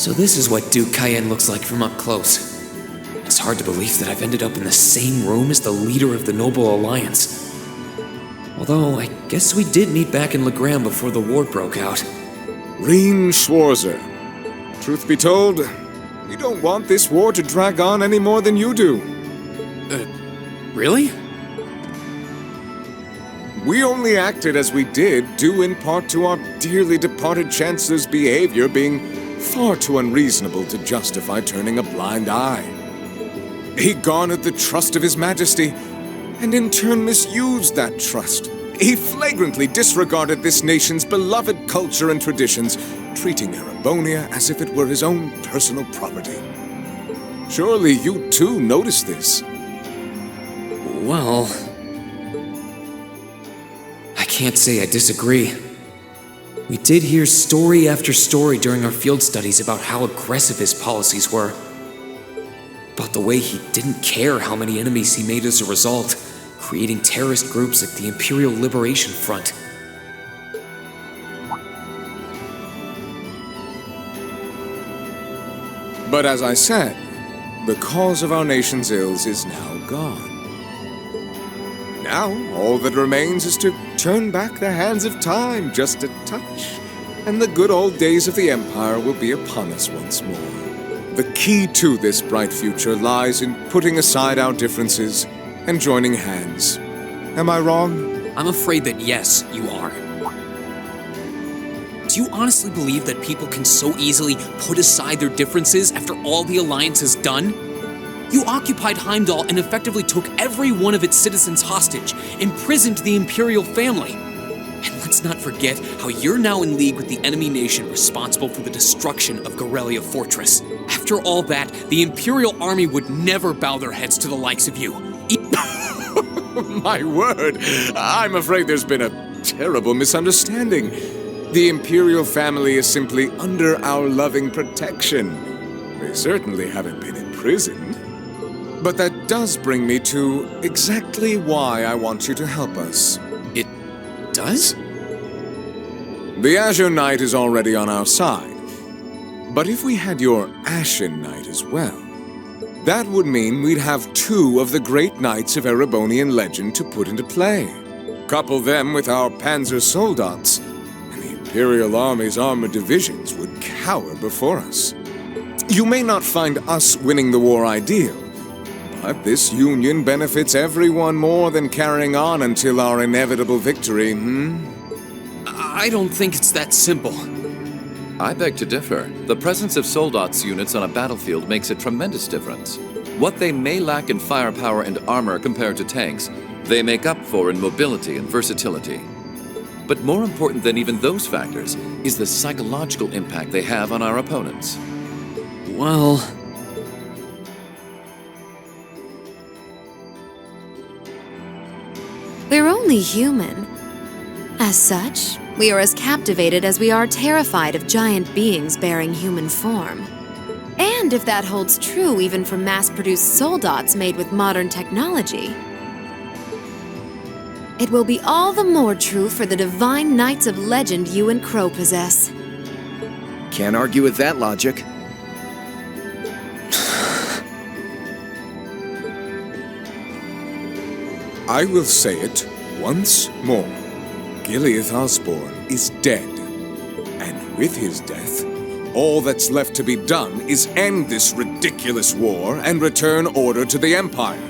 So this is what Duke Cayenne looks like from up close. It's hard to believe that I've ended up in the same room as the leader of the Noble Alliance. Although, I guess we did meet back in Legram before the war broke out. Reen Schwarzer. Truth be told, we don't want this war to drag on any more than you do. Really? We only acted as we did due in part to our dearly departed Chancellor's behavior being far too unreasonable to justify turning a blind eye. He garnered the trust of His Majesty, and in turn misused that trust. He flagrantly disregarded this nation's beloved culture and traditions, treating Erebonia as if it were his own personal property. Surely you too noticed this. Well, I can't say I disagree. We did hear story after story during our field studies about how aggressive his policies were. About the way he didn't care how many enemies he made as a result, creating terrorist groups like the Imperial Liberation Front. But as I said, the cause of our nation's ills is now gone. Now, all that remains is to turn back the hands of time just a touch, and the good old days of the Empire will be upon us once more. The key to this bright future lies in putting aside our differences and joining hands. Am I wrong? I'm afraid that yes, you are. Do you honestly believe that people can so easily put aside their differences after all the Alliance has done? You occupied Heimdall and effectively took every one of its citizens hostage, imprisoned the Imperial family. And let's not forget how you're now in league with the enemy nation responsible for the destruction of Gorelia Fortress. After all that, the Imperial army would never bow their heads to the likes of you. My word, I'm afraid there's been a terrible misunderstanding. The Imperial family is simply under our loving protection. They certainly haven't been imprisoned. But that does bring me to exactly why I want you to help us. It does? The Azure Knight is already on our side. But if we had your Ashen Knight as well, that would mean we'd have two of the great knights of Erebonian legend to put into play. Couple them with our Panzer Soldats, and the Imperial Army's armored divisions would cower before us. You may not find us winning the war ideal, but this union benefits everyone more than carrying on until our inevitable victory, I don't think it's that simple. I beg to differ. The presence of Soldats units on a battlefield makes a tremendous difference. What they may lack in firepower and armor compared to tanks, they make up for in mobility and versatility. But more important than even those factors is the psychological impact they have on our opponents. Well... We're only human. As such, we are as captivated as we are terrified of giant beings bearing human form. And if that holds true even for mass-produced soldats made with modern technology, it will be all the more true for the divine knights of legend you and Crow possess. Can't argue with that logic. I will say it once more. Gileath Osborne is dead. And with his death, all that's left to be done is end this ridiculous war and return order to the Empire.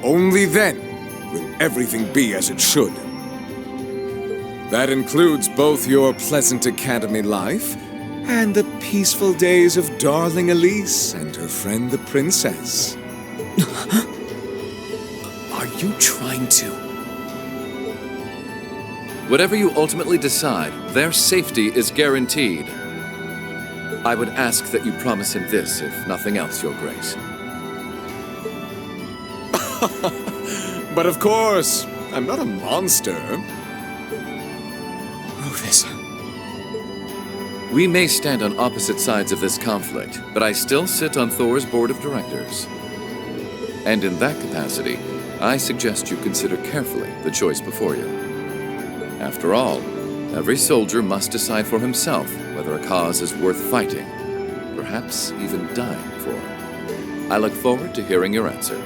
Only then will everything be as it should. That includes both your pleasant academy life and the peaceful days of darling Elise and her friend the princess. Are you trying to... Whatever you ultimately decide, their safety is guaranteed. I would ask that you promise him this, if nothing else, Your Grace. But of course, I'm not a monster. Rufus... We may stand on opposite sides of this conflict, but I still sit on Thor's board of directors. And in that capacity, I suggest you consider carefully the choice before you. After all, every soldier must decide for himself whether a cause is worth fighting, perhaps even dying for. I look forward to hearing your answer.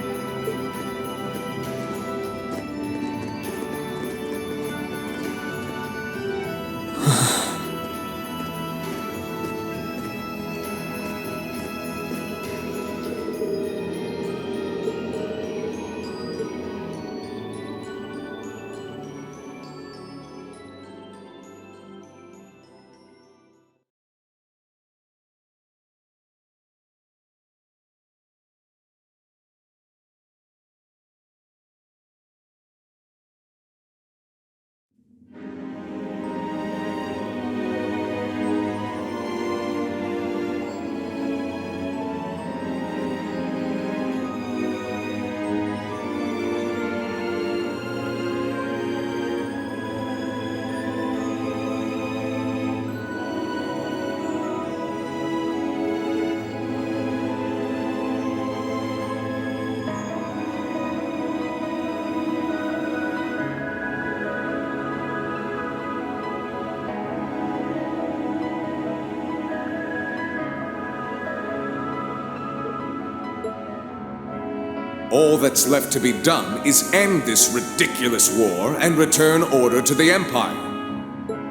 All that's left to be done is end this ridiculous war and return order to the Empire.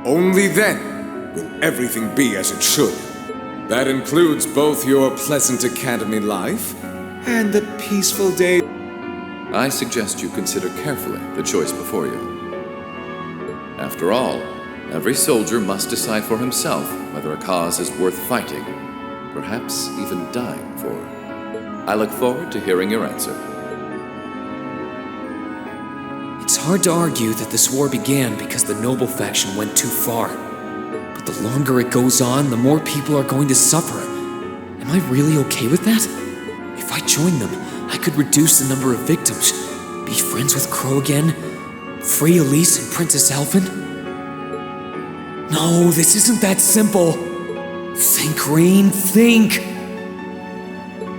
Only then will everything be as it should. That includes both your pleasant academy life and the peaceful day. I suggest you consider carefully the choice before you. After all, every soldier must decide for himself whether a cause is worth fighting, perhaps even dying for. I look forward to hearing your answer. It's hard to argue that this war began because the noble faction went too far. But the longer it goes on, the more people are going to suffer. Am I really okay with that? If I join them, I could reduce the number of victims, be friends with Crow again, free Elise and Princess Elfin. No, this isn't that simple. Think, Rain, think!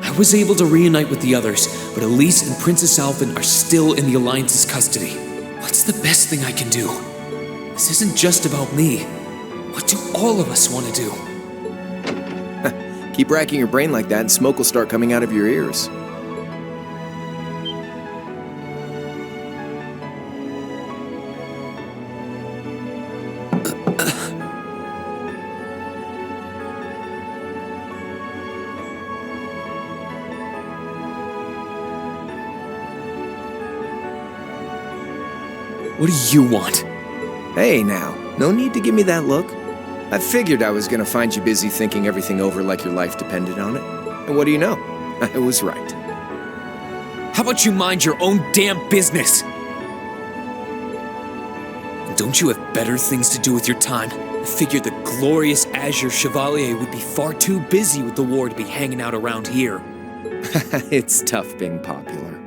I was able to reunite with the others, but Elise and Princess Elfin are still in the Alliance's custody. What's the best thing I can do? This isn't just about me. What do all of us want to do? Keep racking your brain like that and smoke will start coming out of your ears. What do you want? Hey now, no need to give me that look. I figured I was gonna find you busy thinking everything over like your life depended on it. And what do you know? I was right. How about you mind your own damn business? Don't you have better things to do with your time? I figured the glorious Azure Chevalier would be far too busy with the war to be hanging out around here. It's tough being popular.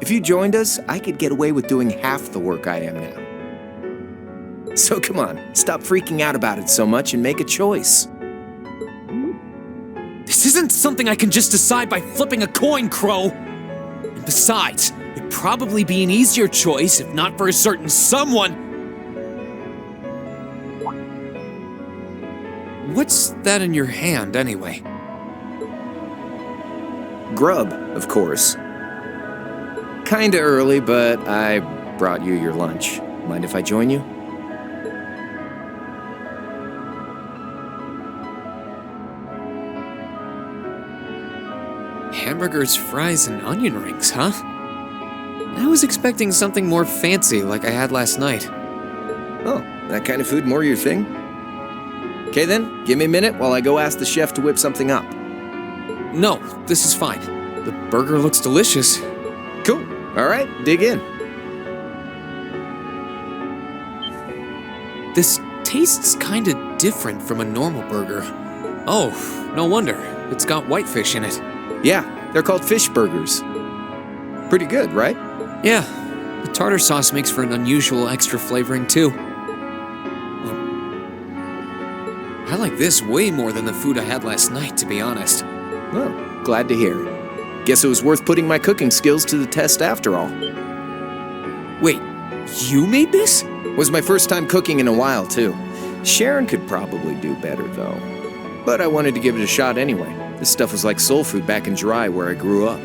If you joined us, I could get away with doing half the work I am now. So come on, stop freaking out about it so much and make a choice. This isn't something I can just decide by flipping a coin, Crow. And besides, it'd probably be an easier choice if not for a certain someone. What's that in your hand, anyway? Grub, of course. Kinda early, but I brought you your lunch. Mind if I join you? Hamburgers, fries, and onion rings, huh? I was expecting something more fancy like I had last night. Oh, that kind of food more your thing? Okay then, give me a minute while I go ask the chef to whip something up. No, this is fine. The burger looks delicious. Cool. All right, dig in. This tastes kinda different from a normal burger. Oh, no wonder. It's got whitefish in it. Yeah, they're called fish burgers. Pretty good, right? Yeah, the tartar sauce makes for an unusual extra flavoring too. I like this way more than the food I had last night, to be honest. Well, glad to hear it. Guess it was worth putting my cooking skills to the test after all. Wait, you made this? Was my first time cooking in a while, too. Sharon could probably do better, though. But I wanted to give it a shot anyway. This stuff was like soul food back in Dry, where I grew up.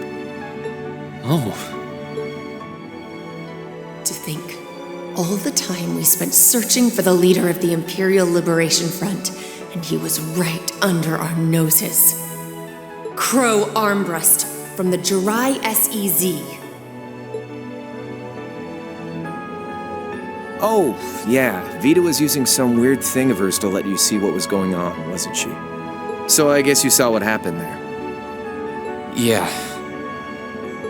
Oh. To think, all the time we spent searching for the leader of the Imperial Liberation Front, and he was right under our noses. Crow Armbrust from the Jirai SEZ. Oh, yeah. Vita was using some weird thing of hers to let you see what was going on, wasn't she? So I guess you saw what happened there. Yeah.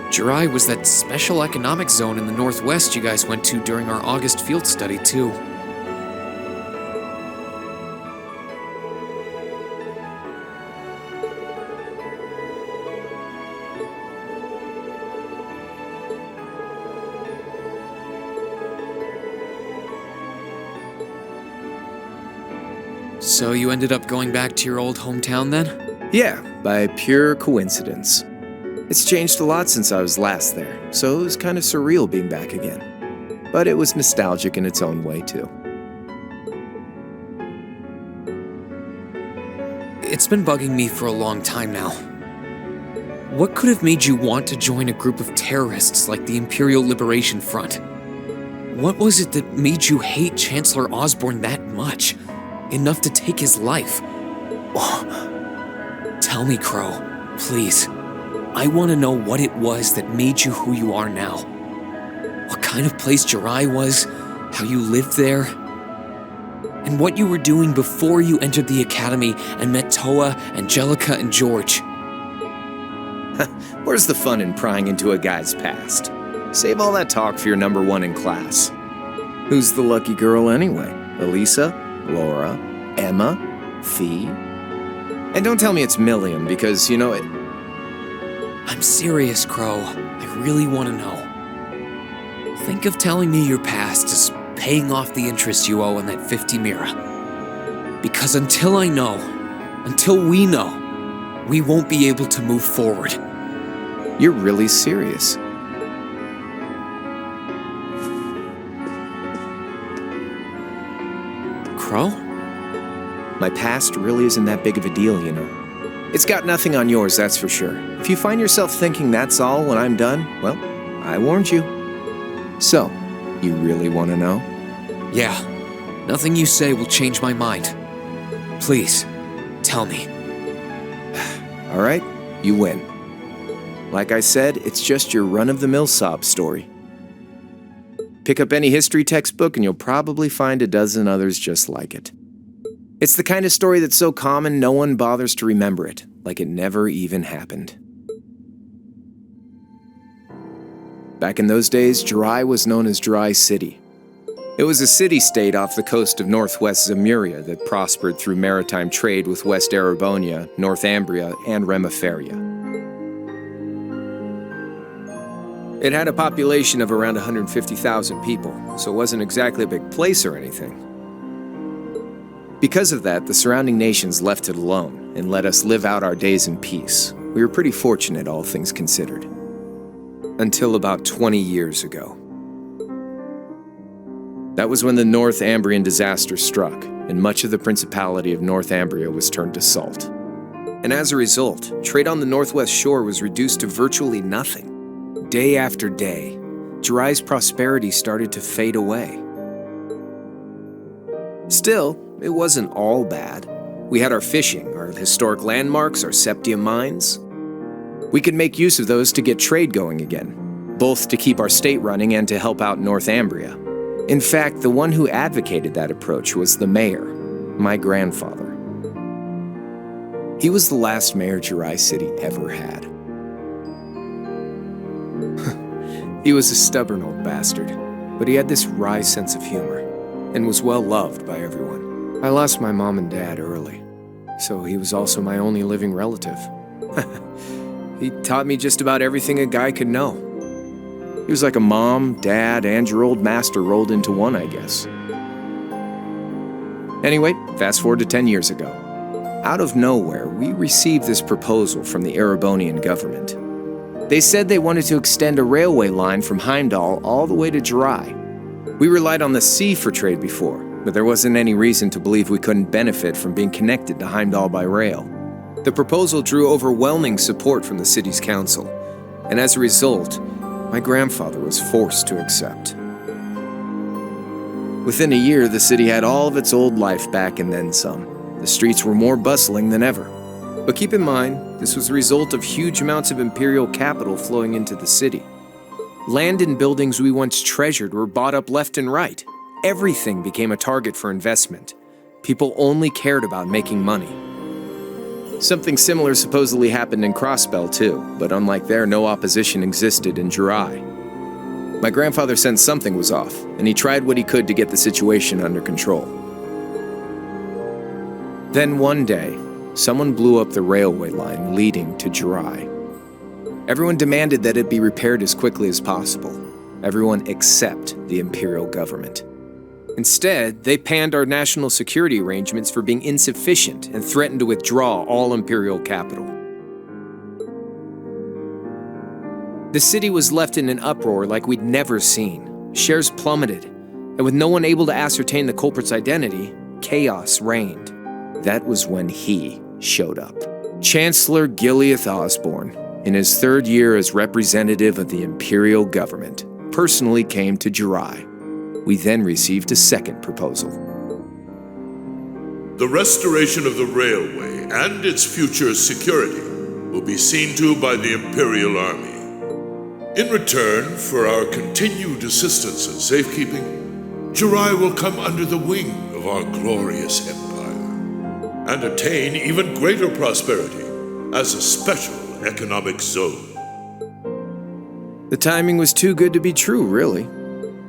Jirai was that special economic zone in the Northwest you guys went to during our August field study, too. So you ended up going back to your old hometown then? Yeah, by pure coincidence. It's changed a lot since I was last there, so it was kind of surreal being back again. But it was nostalgic in its own way, too. It's been bugging me for a long time now. What could have made you want to join a group of terrorists like the Imperial Liberation Front? What was it that made you hate Chancellor Osborne that much? Enough to take his life? Oh. Tell me, Crow, please. I want to know what it was that made you who you are now. What kind of place Jirai was, how you lived there, and what you were doing before you entered the academy and met Toa, Angelica, and George. Where's the fun in prying into a guy's past? Save all that talk for your number one in class. Who's the lucky girl anyway? Elisa? Laura? Emma? Fee? And don't tell me it's Milliam, because, you know, it... I'm serious, Crow. I really want to know. Think of telling me your past as paying off the interest you owe on that 50 Mira. Because until I know, until we know, we won't be able to move forward. You're really serious. Crow? My past really isn't that big of a deal, you know. It's got nothing on yours, that's for sure. If you find yourself thinking that's all when I'm done, well, I warned you. So, you really want to know? Yeah. Nothing you say will change my mind. Please, tell me. All right, you win. Like I said, it's just your run-of-the-mill sob story. Pick up any history textbook and you'll probably find a dozen others just like it. It's the kind of story that's so common no one bothers to remember it, like it never even happened. Back in those days, Jirai was known as Dry City. It was a city-state off the coast of northwest Zemuria that prospered through maritime trade with West Erebonia, Northumbria, and Remiferia. It had a population of around 150,000 people, so it wasn't exactly a big place or anything. Because of that, the surrounding nations left it alone and let us live out our days in peace. We were pretty fortunate, all things considered. Until about 20 years ago. That was when the Northumbrian disaster struck, and much of the Principality of Northumbria was turned to salt. And as a result, trade on the northwest shore was reduced to virtually nothing. Day after day, Jirai's prosperity started to fade away. Still, it wasn't all bad. We had our fishing, our historic landmarks, our septium mines. We could make use of those to get trade going again, both to keep our state running and to help out Northumbria. In fact, the one who advocated that approach was the mayor, my grandfather. He was the last mayor Jirai City ever had. He was a stubborn old bastard, but he had this wry sense of humor and was well loved by everyone. I lost my mom and dad early, so he was also my only living relative. He taught me just about everything a guy could know. He was like a mom, dad, and your old master rolled into one, I guess. Anyway, fast forward to 10 years ago. Out of nowhere, we received this proposal from the Erebonian government. They said they wanted to extend a railway line from Heimdall all the way to Jirai. We relied on the sea for trade before, but there wasn't any reason to believe we couldn't benefit from being connected to Heimdall by rail. The proposal drew overwhelming support from the city's council, and as a result, my grandfather was forced to accept. Within a year, the city had all of its old life back and then some. The streets were more bustling than ever. But keep in mind, this was the result of huge amounts of imperial capital flowing into the city. Land and buildings we once treasured were bought up left and right. Everything became a target for investment. People only cared about making money. Something similar supposedly happened in Crossbell too, but unlike there, no opposition existed in Jirai. My grandfather sensed something was off, and he tried what he could to get the situation under control. Then one day, someone blew up the railway line leading to Jirai. Everyone demanded that it be repaired as quickly as possible. Everyone except the imperial government. Instead, they panned our national security arrangements for being insufficient and threatened to withdraw all imperial capital. The city was left in an uproar like we'd never seen. Shares plummeted, and with no one able to ascertain the culprit's identity, chaos reigned. That was when he showed up. Chancellor Gileath Osborne, in his third year as representative of the imperial government, personally came to Jirai. We then received a second proposal. The restoration of the railway and its future security will be seen to by the Imperial Army. In return for our continued assistance in safekeeping, Jirai will come under the wing of our glorious empire and attain even greater prosperity as a special economic zone. The timing was too good to be true, really.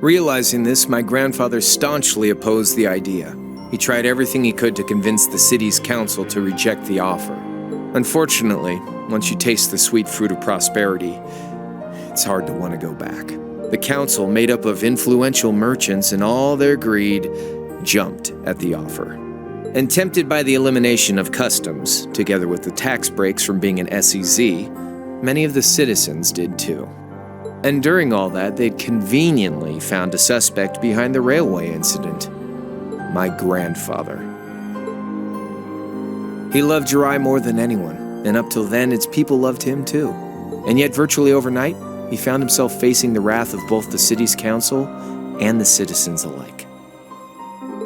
Realizing this, my grandfather staunchly opposed the idea. He tried everything he could to convince the city's council to reject the offer. Unfortunately, once you taste the sweet fruit of prosperity, it's hard to want to go back. The council, made up of influential merchants and all their greed, jumped at the offer. And tempted by the elimination of customs, together with the tax breaks from being an SEZ, many of the citizens did too. And during all that, they'd conveniently found a suspect behind the railway incident. My grandfather. He loved Jirai more than anyone, and up till then, its people loved him too. And yet, virtually overnight, he found himself facing the wrath of both the city's council and the citizens alike.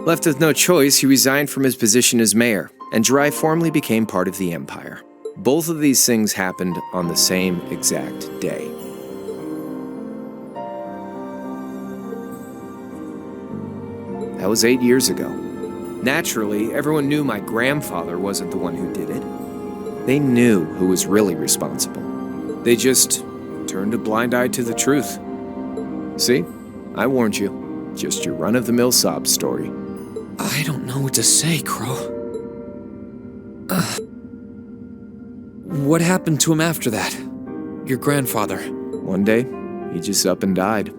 Left with no choice, he resigned from his position as mayor, and Jirai formally became part of the empire. Both of these things happened on the same exact day. That was 8 years ago. Naturally, everyone knew my grandfather wasn't the one who did it. They knew who was really responsible. They just turned a blind eye to the truth. See? I warned you. Just your run-of-the-mill sob story. I don't know what to say, Crow. What happened to him after that? Your grandfather. One day, he just up and died.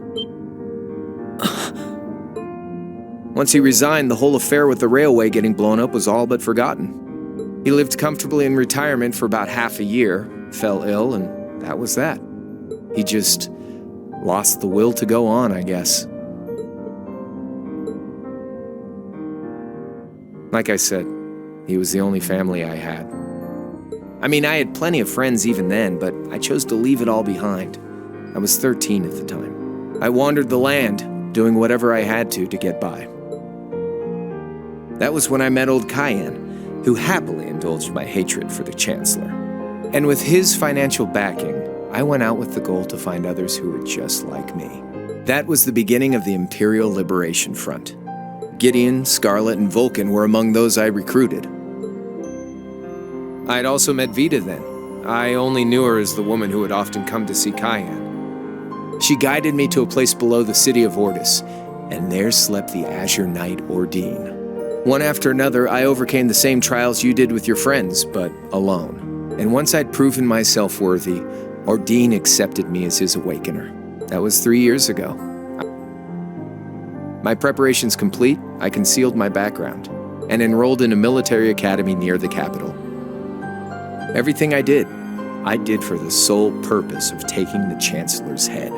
Once he resigned, the whole affair with the railway getting blown up was all but forgotten. He lived comfortably in retirement for about half a year, fell ill, and that was that. He just lost the will to go on, I guess. Like I said, he was the only family I had. I mean, I had plenty of friends even then, but I chose to leave it all behind. I was 13 at the time. I wandered the land, doing whatever I had to get by. That was when I met old Cayenne, who happily indulged my hatred for the Chancellor. And with his financial backing, I went out with the goal to find others who were just like me. That was the beginning of the Imperial Liberation Front. Gideon, Scarlet, and Vulcan were among those I recruited. I had also met Vita then. I only knew her as the woman who would often come to see Cayenne. She guided me to a place below the city of Ordis, and there slept the Azure Knight Ordine. One after another, I overcame the same trials you did with your friends, but alone. And once I'd proven myself worthy, Ordine accepted me as his awakener. That was 3 years ago. My preparations complete, I concealed my background and enrolled in a military academy near the capital. Everything I did for the sole purpose of taking the Chancellor's head.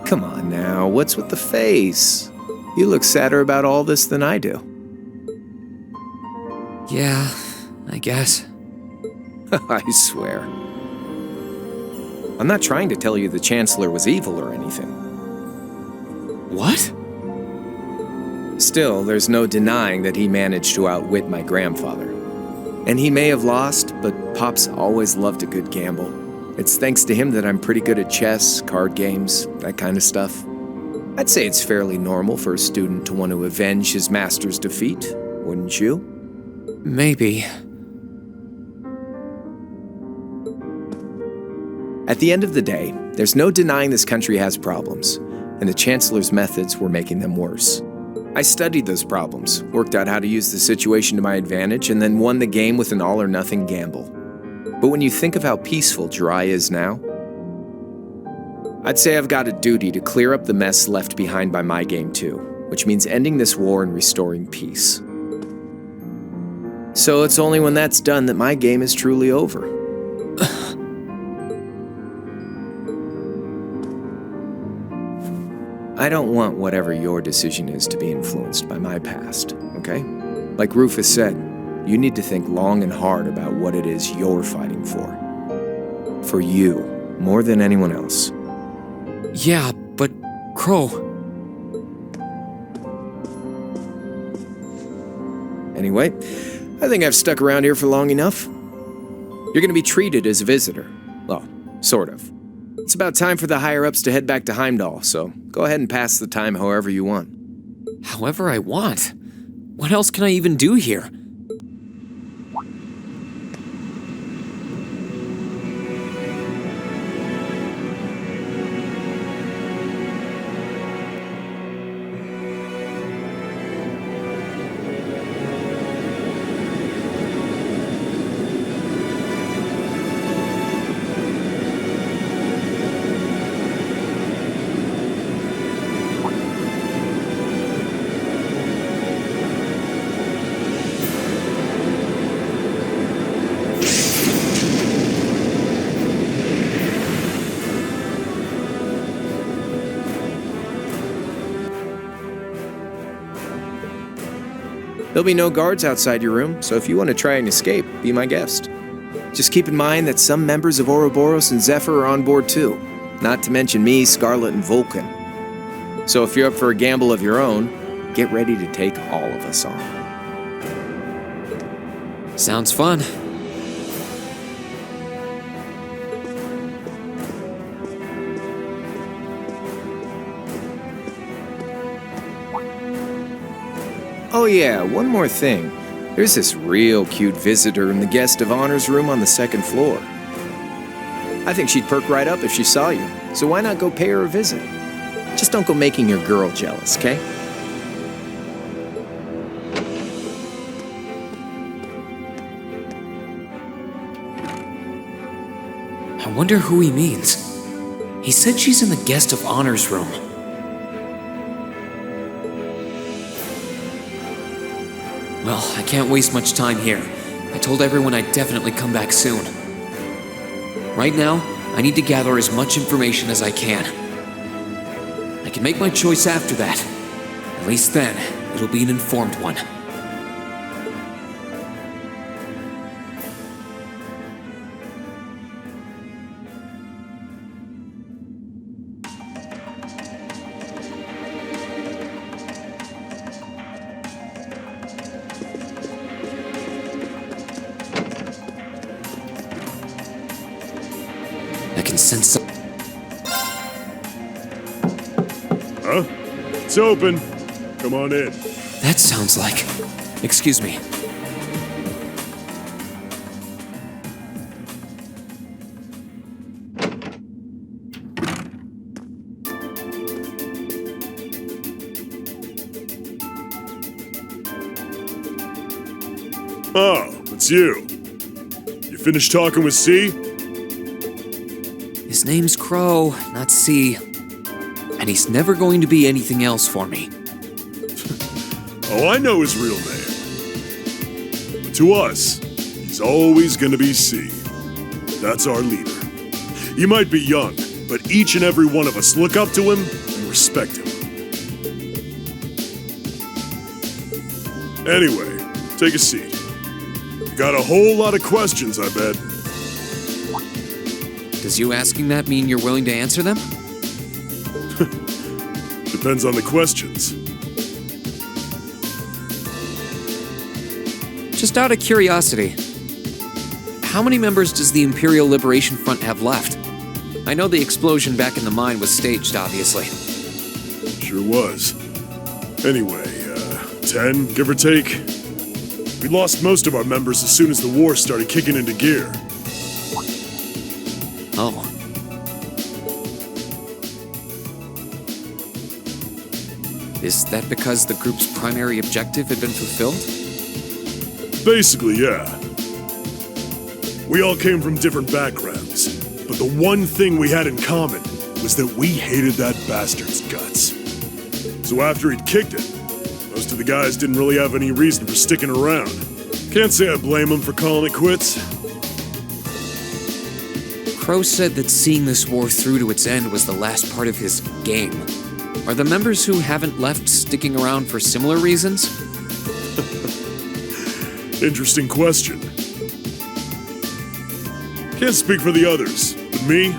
Come on now, what's with the face? You look sadder about all this than I do. Yeah, I guess. I swear. I'm not trying to tell you the Chancellor was evil or anything. What? Still, there's no denying that he managed to outwit my grandfather. And he may have lost, but Pop's always loved a good gamble. It's thanks to him that I'm pretty good at chess, card games, that kind of stuff. I'd say it's fairly normal for a student to want to avenge his master's defeat, wouldn't you? Maybe. At the end of the day, there's no denying this country has problems, and the Chancellor's methods were making them worse. I studied those problems, worked out how to use the situation to my advantage, and then won the game with an all-or-nothing gamble. But when you think of how peaceful Jirai is now, I'd say I've got a duty to clear up the mess left behind by my game too, which means ending this war and restoring peace. So it's only when that's done that my game is truly over. I don't want whatever your decision is to be influenced by my past, okay? Like Rufus said, you need to think long and hard about what it is you're fighting for. For you, more than anyone else. Yeah, but Crow... Anyway, I think I've stuck around here for long enough. You're gonna be treated as a visitor. Well, sort of. It's about time for the higher-ups to head back to Heimdall, so go ahead and pass the time however you want. However I want? What else can I even do here? There'll be no guards outside your room, so if you want to try and escape, be my guest. Just keep in mind that some members of Ouroboros and Zephyr are on board too, not to mention me, Scarlet, and Vulcan. So if you're up for a gamble of your own, get ready to take all of us on. Sounds fun. Oh yeah, one more thing. There's this real cute visitor in the guest of honor's room on the second floor. I think she'd perk right up if she saw you, so why not go pay her a visit? Just don't go making your girl jealous, okay? I wonder who he means. He said she's in the guest of honor's room. Well, I can't waste much time here. I told everyone I'd definitely come back soon. Right now, I need to gather as much information as I can. I can make my choice after that. At least then, it'll be an informed one. I can sense some... Huh? It's open. Come on in. That sounds like... Excuse me. Oh, it's you. You finished talking with C? His name's Crow, not C. And he's never going to be anything else for me. Oh, I know his real name. But to us, he's always gonna be C. That's our leader. He might be young, but each and every one of us look up to him and respect him. Anyway, take a seat. You got a whole lot of questions, I bet. Does you asking that mean you're willing to answer them? Depends on the questions. Just out of curiosity, how many members does the Imperial Liberation Front have left? I know the explosion back in the mine was staged, obviously. Sure was. Anyway, 10, give or take. We lost most of our members as soon as the war started kicking into gear. Oh. Is that because the group's primary objective had been fulfilled? Basically, yeah. We all came from different backgrounds, but the one thing we had in common was that we hated that bastard's guts. So after he'd kicked it, most of the guys didn't really have any reason for sticking around. Can't say I blame them for calling it quits. Crow said that seeing this war through to its end was the last part of his game. Are the members who haven't left sticking around for similar reasons? Interesting question. Can't speak for the others, but me,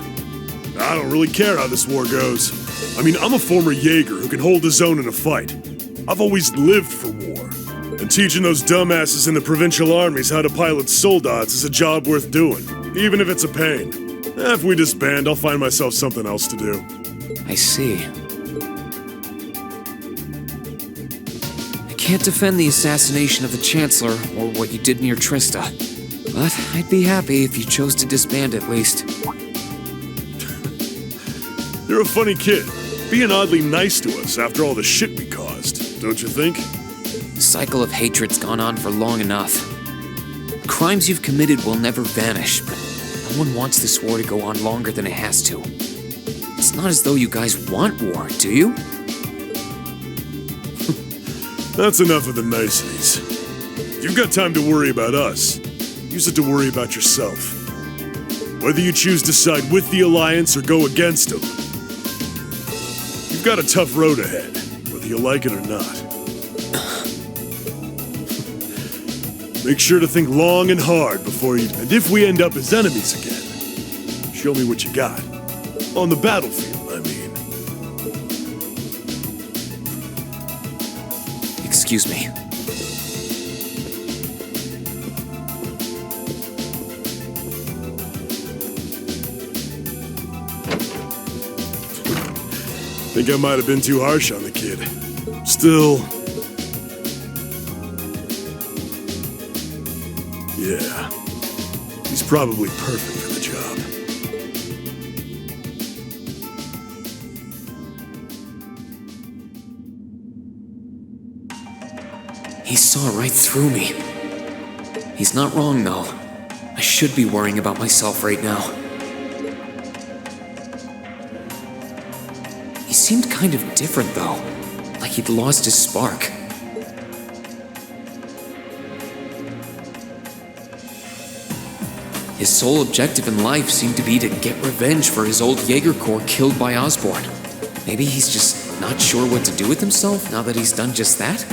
I don't really care how this war goes. I mean, I'm a former Jaeger who can hold his own in a fight. I've always lived for war, and teaching those dumbasses in the provincial armies how to pilot soldats is a job worth doing, even if it's a pain. If we disband, I'll find myself something else to do. I see. I can't defend the assassination of the Chancellor or what you did near Trista, but I'd be happy if you chose to disband at least. You're a funny kid, being oddly nice to us after all the shit we caused, don't you think? The cycle of hatred's gone on for long enough. The crimes you've committed will never vanish, but no one wants this war to go on longer than it has to. It's not as though you guys want war, do you? That's enough of the niceties. If you've got time to worry about us, use it to worry about yourself. Whether you choose to side with the Alliance or go against them, you've got a tough road ahead, whether you like it or not. Make sure to think long and hard before you... And if we end up as enemies again, show me what you got. On the battlefield, I mean. Excuse me. Think I might have been too harsh on the kid. Still... yeah. He's probably perfect for the job. He saw right through me. He's not wrong, though. I should be worrying about myself right now. He seemed kind of different, though. Like he'd lost his spark. His sole objective in life seemed to be to get revenge for his old Jaeger Corps killed by Osborn. Maybe he's just not sure what to do with himself now that he's done just that?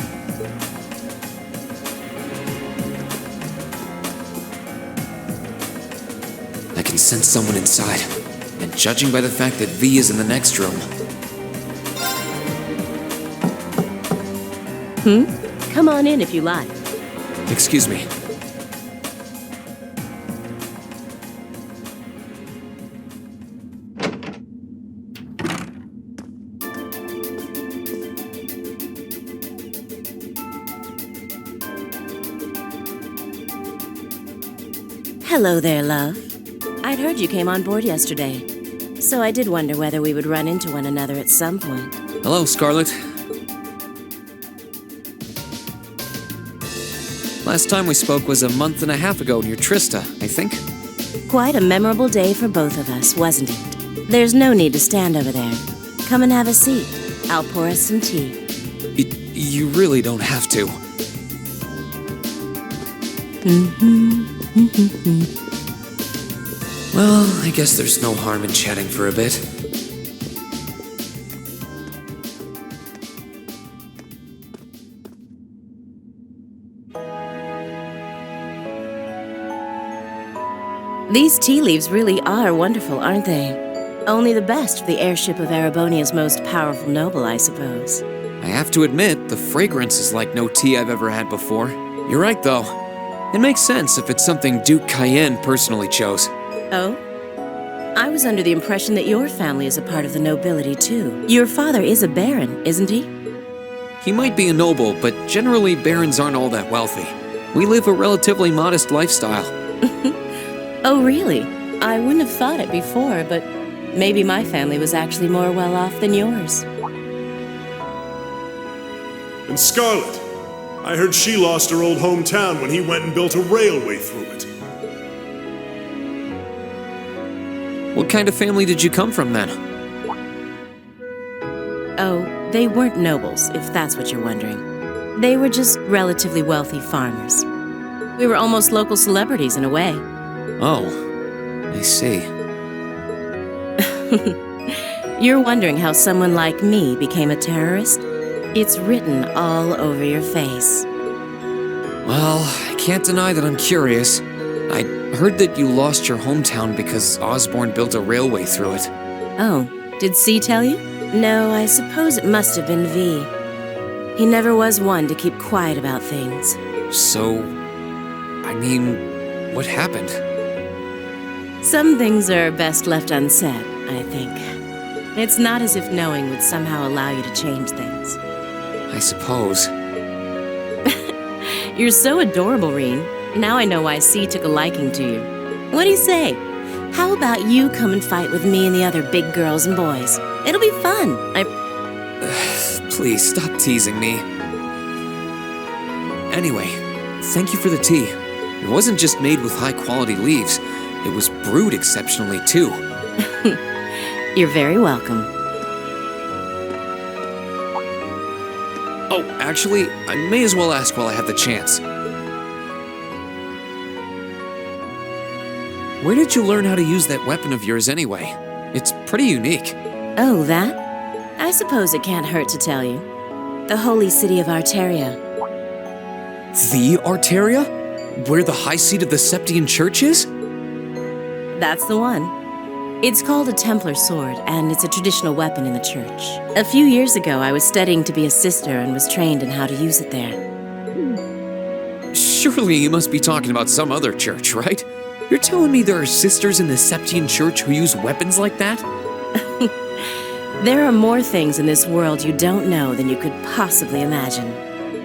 I can sense someone inside, and judging by the fact that V is in the next room... Come on in if you like. Excuse me. Hello there, love. I'd heard you came on board yesterday, so I did wonder whether we would run into one another at some point. Hello, Scarlet. Last time we spoke was a month and a half ago near Trista, I think. Quite a memorable day for both of us, wasn't it? There's no need to stand over there. Come and have a seat. I'll pour us some tea. You really don't have to. Well, I guess there's no harm in chatting for a bit. These tea leaves really are wonderful, aren't they? Only the best for the airship of Erebonia's most powerful noble, I suppose. I have to admit, the fragrance is like no tea I've ever had before. You're right, though. It makes sense if it's something Duke Cayenne personally chose. Oh? I was under the impression that your family is a part of the nobility, too. Your father is a baron, isn't he? He might be a noble, but generally barons aren't all that wealthy. We live a relatively modest lifestyle. Oh, really? I wouldn't have thought it before, but maybe my family was actually more well off than yours. And Scarlet, I heard she lost her old hometown when he went and built a railway through it. What kind of family did you come from then? Oh, they weren't nobles, if that's what you're wondering. They were just relatively wealthy farmers. We were almost local celebrities in a way. Oh, I see. You're wondering how someone like me became a terrorist? It's written all over your face. Well, I can't deny that I'm curious. I heard that you lost your hometown because Osborne built a railway through it. Oh, did C tell you? No, I suppose it must have been V. He never was one to keep quiet about things. So, I mean, what happened? Some things are best left unsaid, I think. It's not as if knowing would somehow allow you to change things. I suppose. You're so adorable, Reen. Now I know why C took a liking to you. What do you say? How about you come and fight with me and the other big girls and boys? It'll be fun. Please, stop teasing me. Anyway, thank you for the tea. It wasn't just made with high-quality leaves. It was brewed exceptionally, too. You're very welcome. Oh, actually, I may as well ask while I have the chance. Where did you learn how to use that weapon of yours anyway? It's pretty unique. Oh, that? I suppose it can't hurt to tell you. The holy city of Arteria. The Arteria? Where the high seat of the Septian Church is? That's the one. It's called a Templar sword, and it's a traditional weapon in the church. A few years ago, I was studying to be a sister and was trained in how to use it there. Surely you must be talking about some other church, right? You're telling me there are sisters in the Septian Church who use weapons like that? There are more things in this world you don't know than you could possibly imagine.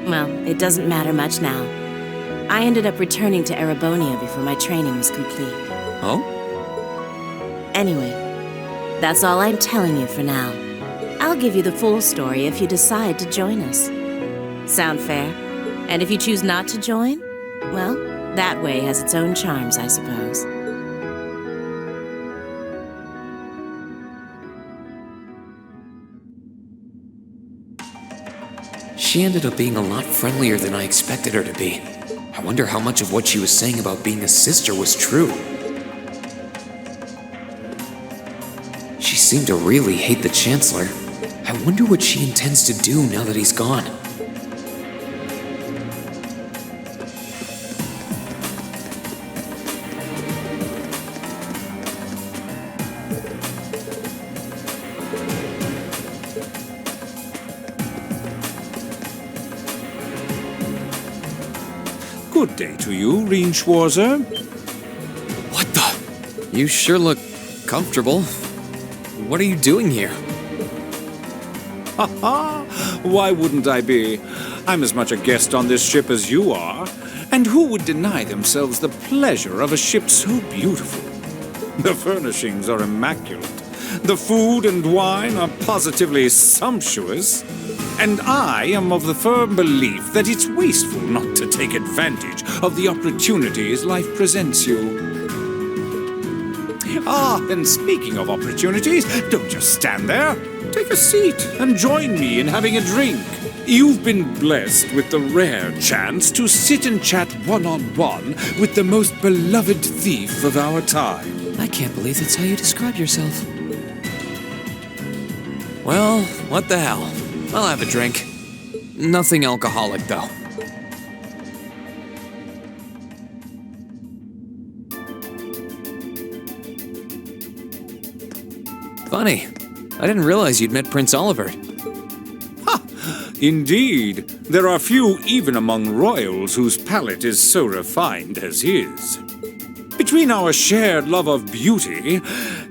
Well, it doesn't matter much now. I ended up returning to Erebonia before my training was complete. Oh? Anyway, that's all I'm telling you for now. I'll give you the full story if you decide to join us. Sound fair? And if you choose not to join, well, that way has its own charms, I suppose. She ended up being a lot friendlier than I expected her to be. I wonder how much of what she was saying about being a sister was true. She seemed to really hate the Chancellor. I wonder what she intends to do now that he's gone. Good day to you, Reen Schwarzer. What the? You sure look comfortable. What are you doing here? Ha ha! Why wouldn't I be? I'm as much a guest on this ship as you are. And who would deny themselves the pleasure of a ship so beautiful? The furnishings are immaculate. The food and wine are positively sumptuous. And I am of the firm belief that it's wasteful not to take advantage of the opportunities life presents you. Ah, and speaking of opportunities, don't just stand there. Take a seat and join me in having a drink. You've been blessed with the rare chance to sit and chat one-on-one with the most beloved thief of our time. I can't believe that's how you describe yourself. Well, what the hell? I'll have a drink. Nothing alcoholic, though. Funny. I didn't realize you'd met Prince Olivert. Indeed, there are few even among royals whose palate is so refined as his. Between our shared love of beauty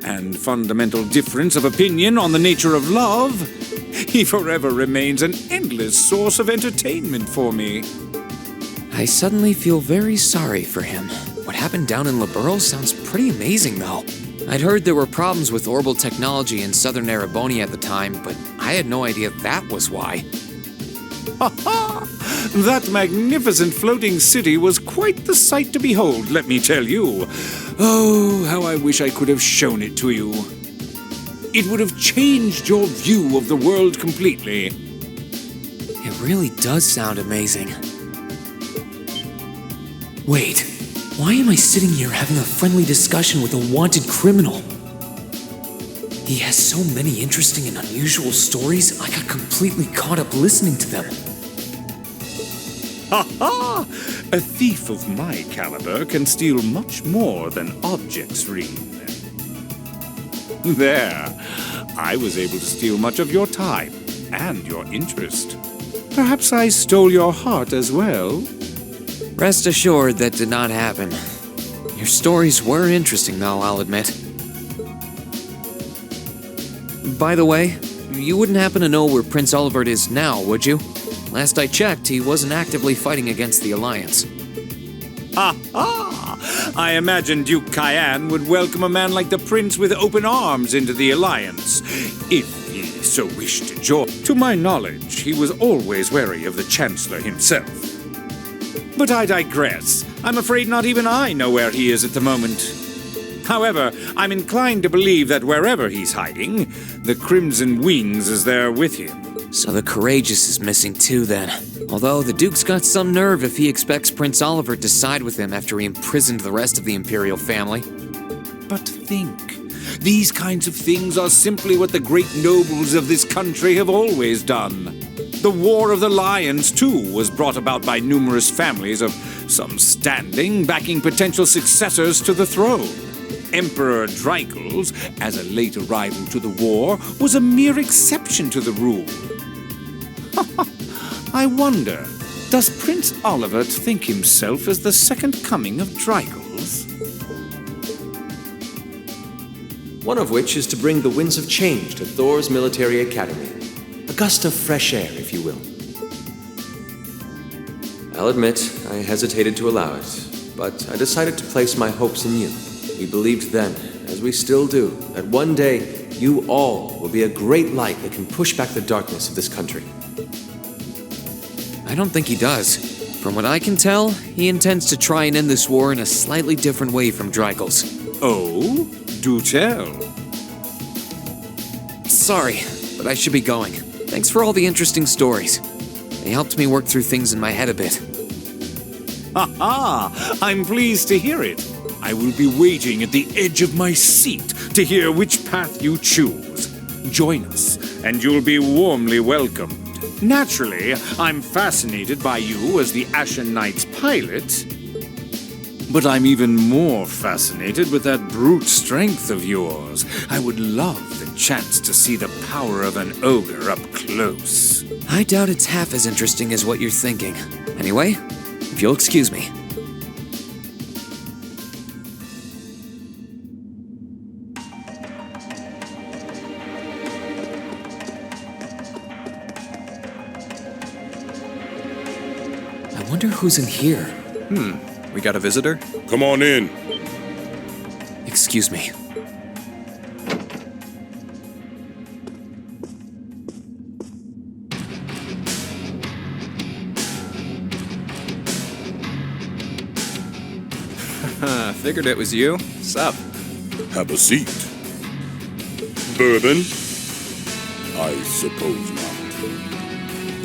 and fundamental difference of opinion on the nature of love, he forever remains an endless source of entertainment for me. I suddenly feel very sorry for him. What happened down in Liberl sounds pretty amazing, though. I'd heard there were problems with orbital technology in southern Erebonia at the time, but I had no idea that was why. That magnificent floating city was quite the sight to behold, let me tell you. Oh, how I wish I could have shown it to you. It would have changed your view of the world completely. It really does sound amazing. Wait, why am I sitting here having a friendly discussion with a wanted criminal? He has so many interesting and unusual stories, I got completely caught up listening to them. Ha! A thief of my caliber can steal much more than objects, Reen. There. I was able to steal much of your time and your interest. Perhaps I stole your heart as well? Rest assured that did not happen. Your stories were interesting, though, I'll admit. By the way, you wouldn't happen to know where Prince Olivert is now, would you? Last I checked, he wasn't actively fighting against the Alliance. I imagine Duke Cayenne would welcome a man like the Prince with open arms into the Alliance, if he so wished to join. To my knowledge, he was always wary of the Chancellor himself. But I digress. I'm afraid not even I know where he is at the moment. However, I'm inclined to believe that wherever he's hiding, the Crimson Wings is there with him. So the Courageous is missing too, then. Although the Duke's got some nerve if he expects Prince Olivert to side with him after he imprisoned the rest of the Imperial family. But think, these kinds of things are simply what the great nobles of this country have always done. The War of the Lions, too, was brought about by numerous families of some standing backing potential successors to the throne. Emperor Dreigels, as a late arrival to the war, was a mere exception to the rule. I wonder, does Prince Olivert think himself as the second coming of Dreigels? One of which is to bring the winds of change to Thor's military academy. A gust of fresh air, if you will. I'll admit, I hesitated to allow it, but I decided to place my hopes in you. We believed then, as we still do, that one day you all will be a great light that can push back the darkness of this country. I don't think he does. From what I can tell, he intends to try and end this war in a slightly different way from Dreigels. Oh? Do tell. Sorry, but I should be going. Thanks for all the interesting stories. They helped me work through things in my head a bit. I'm pleased to hear it. I will be waiting at the edge of my seat to hear which path you choose. Join us, and you'll be warmly welcomed. Naturally, I'm fascinated by you as the Ashen Knight's pilot, but I'm even more fascinated with that brute strength of yours. I would love the chance to see the power of an ogre up close. I doubt it's half as interesting as what you're thinking. Anyway, if you'll excuse me. I wonder who's in here. We got a visitor? Come on in. Excuse me. Figured it was you. Sup? Have a seat. Bourbon? I suppose not.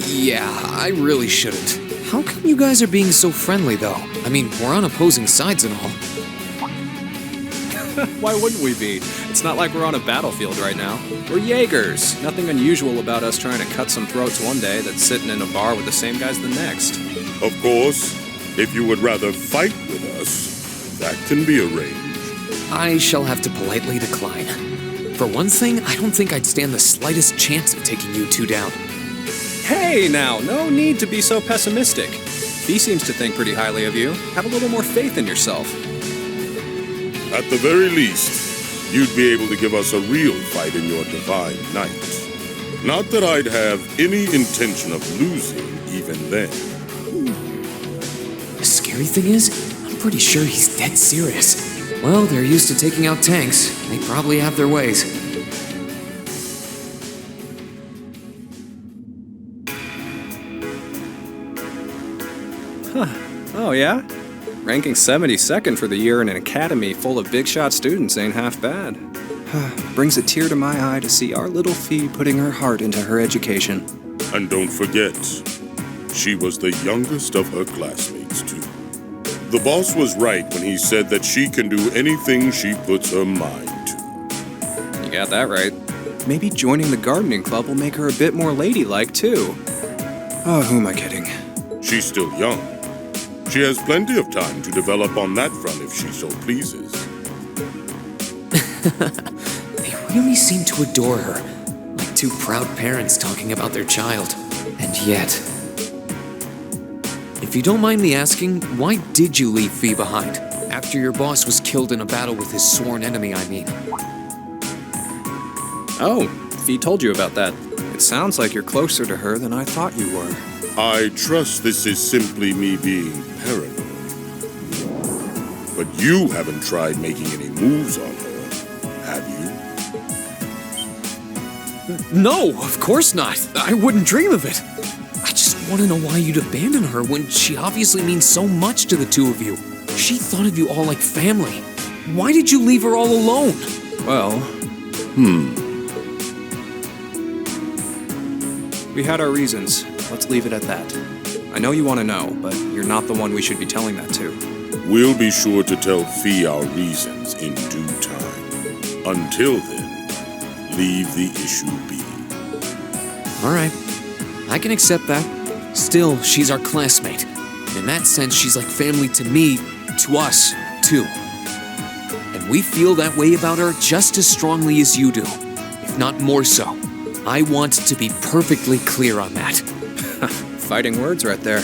Yeah, I really shouldn't. How come you guys are being so friendly, though? I mean, we're on opposing sides and all. Why wouldn't we be? It's not like we're on a battlefield right now. We're Jaegers. Nothing unusual about us trying to cut some throats one day than sitting in a bar with the same guys the next. Of course, if you would rather fight with us, that can be arranged. I shall have to politely decline. For one thing, I don't think I'd stand the slightest chance of taking you two down. Hey now, no need to be so pessimistic. He seems to think pretty highly of you. Have a little more faith in yourself. At the very least, you'd be able to give us a real fight in your divine night. Not that I'd have any intention of losing even then. The scary thing is, I'm pretty sure he's dead serious. Well, they're used to taking out tanks. They probably have their ways. Oh yeah? Ranking 72nd for the year in an academy full of big shot students ain't half bad. Brings a tear to my eye to see our little Fee putting her heart into her education. And don't forget, she was the youngest of her classmates, too. The boss was right when he said that she can do anything she puts her mind to. You got that right. Maybe joining the gardening club will make her a bit more ladylike, too. Oh, who am I kidding? She's still young. She has plenty of time to develop on that front if she so pleases. They really seem to adore her, like two proud parents talking about their child. And yet... If you don't mind me asking, why did you leave Fee behind? After your boss was killed in a battle with his sworn enemy, I mean. Oh, Fee told you about that. It sounds like you're closer to her than I thought you were. I trust this is simply me being paranoid. But you haven't tried making any moves on her, have you? No, of course not. I wouldn't dream of it. I just want to know why you'd abandon her when she obviously means so much to the two of you. She thought of you all like family. Why did you leave her all alone? Well... We had our reasons. Let's leave it at that. I know you want to know, but you're not the one we should be telling that to. We'll be sure to tell Fee our reasons in due time. Until then, leave the issue be. All right. I can accept that. Still, she's our classmate. In that sense, she's like family to me, to us, too. And we feel that way about her just as strongly as you do, if not more so. I want to be perfectly clear on that. Fighting words right there.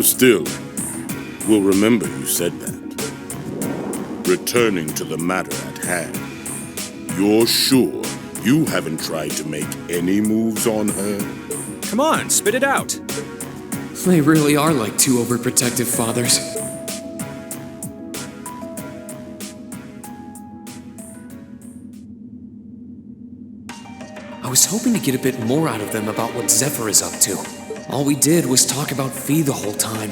Still, we'll remember you said that. Returning to the matter at hand, you're sure you haven't tried to make any moves on her? Come on, spit it out. They really are like two overprotective fathers. I was hoping to get a bit more out of them about what Zephyr is up to. All we did was talk about Fee the whole time.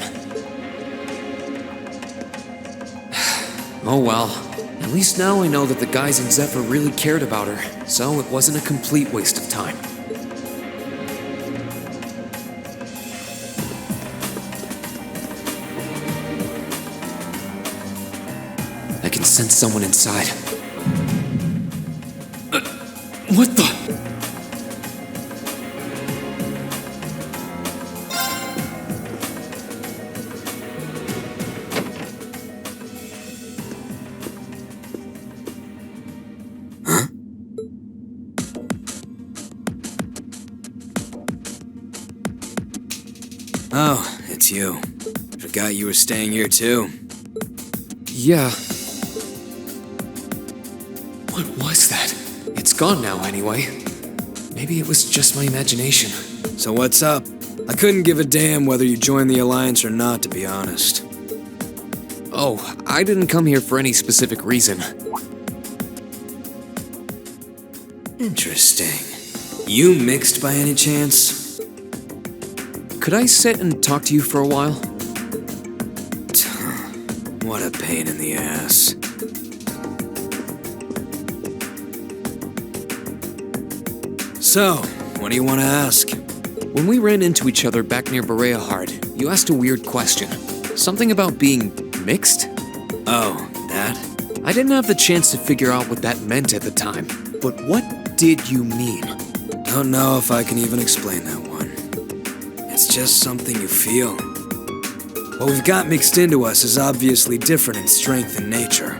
Oh well. At least now I know that the guys in Zephyr really cared about her, so it wasn't a complete waste of time. I can sense someone inside. What the? Oh, it's you. Forgot you were staying here too. Yeah. What was that? It's gone now anyway. Maybe it was just my imagination. So what's up? I couldn't give a damn whether you joined the Alliance or not, to be honest. Oh, I didn't come here for any specific reason. Interesting. You mixed by any chance? Could I sit and talk to you for a while? What a pain in the ass. So, what do you want to ask? When we ran into each other back near Bereahard, you asked a weird question. Something about being mixed? Oh, that? I didn't have the chance to figure out what that meant at the time. But what did you mean? Don't know if I can even explain that one. It's just something you feel. What we've got mixed into us is obviously different in strength and nature.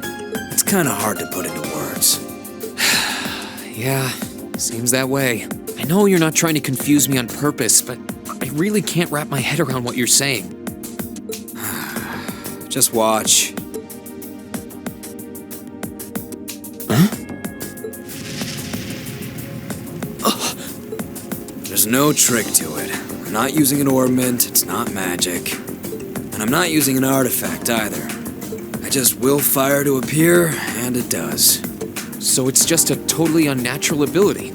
It's kinda hard to put into words. Yeah, seems that way. I know you're not trying to confuse me on purpose, but I really can't wrap my head around what you're saying. Just watch. There's no trick to it. I'm not using an ornament, it's not magic. And I'm not using an artifact either. I just will fire to appear, and it does. So it's just a totally unnatural ability?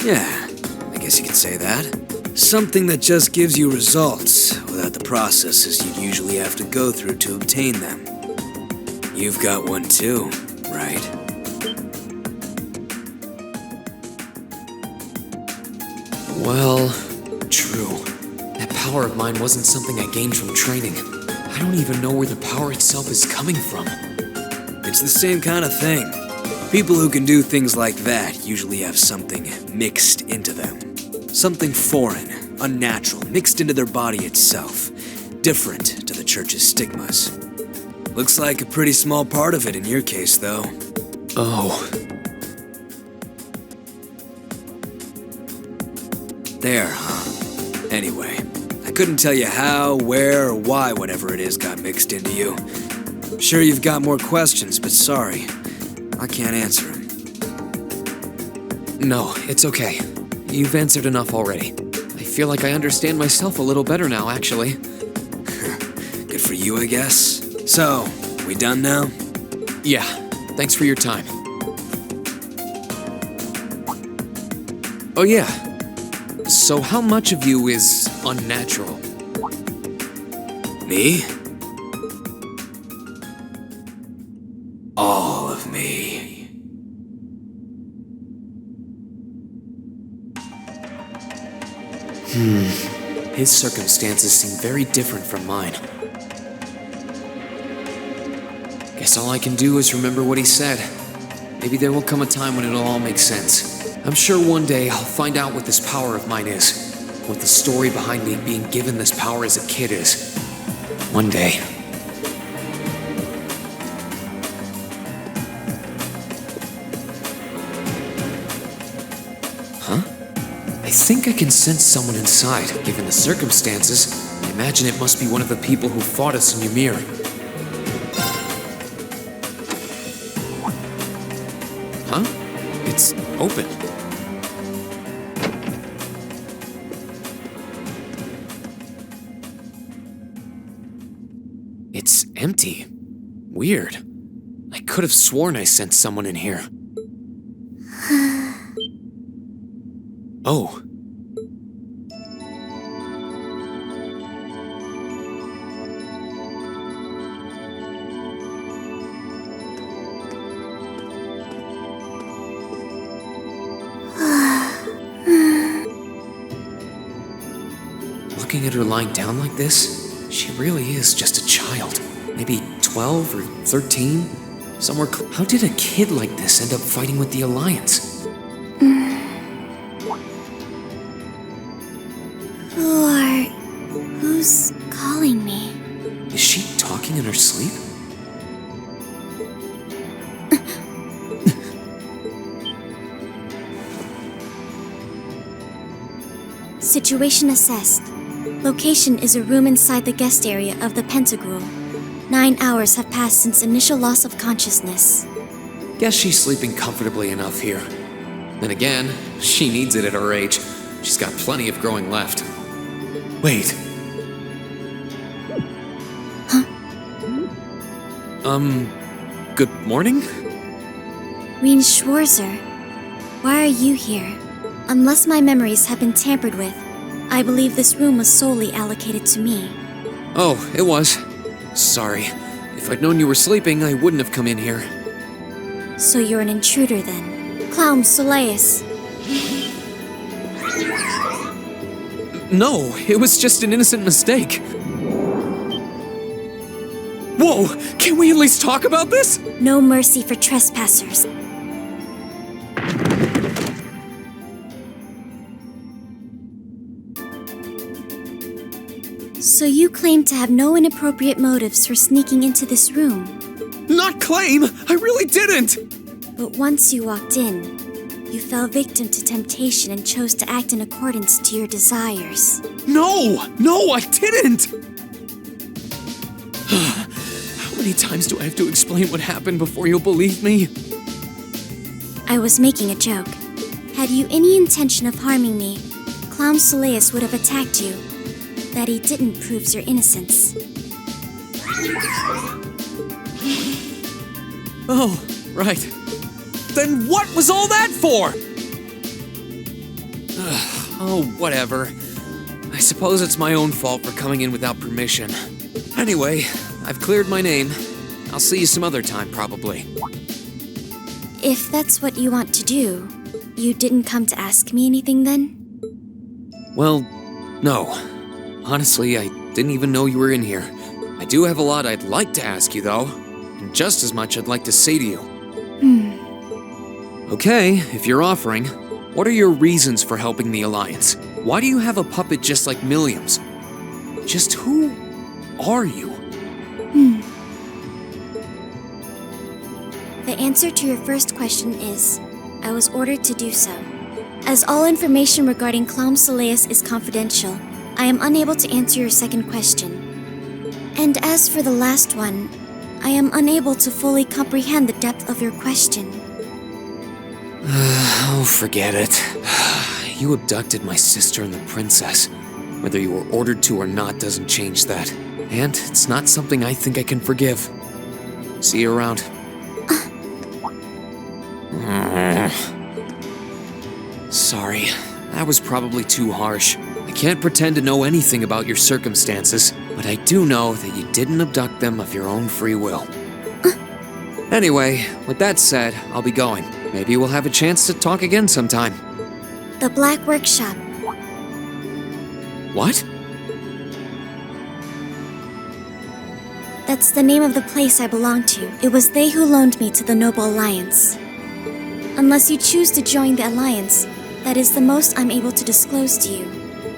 Yeah, I guess you could say that. Something that just gives you results, without the processes you'd usually have to go through to obtain them. You've got one too, right? Well, true. That power of mine wasn't something I gained from training. I don't even know where the power itself is coming from. It's the same kind of thing. People who can do things like that usually have something mixed into them. Something foreign, unnatural, mixed into their body itself. Different to the church's stigmas. Looks like a pretty small part of it in your case, though. Oh. There, huh? Anyway, I couldn't tell you how, where, or why whatever it is got mixed into you. Sure you've got more questions, but sorry. I can't answer them. No, it's okay. You've answered enough already. I feel like I understand myself a little better now, actually. Good for you, I guess. So, we done now? Yeah, thanks for your time. Oh yeah. So how much of you is unnatural? Me? All of me. His circumstances seem very different from mine. Guess all I can do is remember what he said. Maybe there will come a time when it'll all make sense. I'm sure one day I'll find out what this power of mine is. What the story behind me being given this power as a kid is. One day. Huh? I think I can sense someone inside, given the circumstances. I imagine it must be one of the people who fought us in Ymir. Huh? It's open. It's empty. Weird. I could have sworn I sensed someone in here. Oh. Looking at her lying down like this, she really is just a child. Maybe 12 or 13? Somewhere How did a kid like this end up fighting with the Alliance? Who's calling me? Is she talking in her sleep? Situation assessed. Location is a room inside the guest area of the Pentagram. 9 hours have passed since initial loss of consciousness. Guess she's sleeping comfortably enough here. Then again, she needs it at her age. She's got plenty of growing left. Wait. Huh? Good morning? Reen Schwarzer, why are you here? Unless my memories have been tampered with, I believe this room was solely allocated to me. Oh, it was. Sorry. If I'd known you were sleeping, I wouldn't have come in here. So you're an intruder then? Clown Soleus. No, it was just an innocent mistake. Whoa! Can we at least talk about this? No mercy for trespassers. So you claim to have no inappropriate motives for sneaking into this room. Not claim! I really didn't! But once you walked in, you fell victim to temptation and chose to act in accordance to your desires. No, I didn't! How many times do I have to explain what happened before you'll believe me? I was making a joke. Had you any intention of harming me, Clown Soleus would have attacked you. That he didn't proves your innocence. Oh, right. Then what was all that for? Oh, whatever. I suppose it's my own fault for coming in without permission. Anyway, I've cleared my name. I'll see you some other time, probably. If that's what you want to do, you didn't come to ask me anything then? Well, no. Honestly, I didn't even know you were in here. I do have a lot I'd like to ask you, though. And just as much I'd like to say to you. Okay, if you're offering, what are your reasons for helping the Alliance? Why do you have a puppet just like Milliam's? Just who are you? The answer to your first question is, I was ordered to do so. As all information regarding Clown Soleus is confidential, I am unable to answer your second question. And as for the last one, I am unable to fully comprehend the depth of your question. Oh, forget it. You abducted my sister and the princess. Whether you were ordered to or not doesn't change that. And it's not something I think I can forgive. See you around. Sorry, that was probably too harsh. I can't pretend to know anything about your circumstances, but I do know that you didn't abduct them of your own free will. Anyway, with that said, I'll be going. Maybe we'll have a chance to talk again sometime. The Black Workshop. What? That's the name of the place I belong to. It was they who loaned me to the Noble Alliance. Unless you choose to join the Alliance, that is the most I'm able to disclose to you.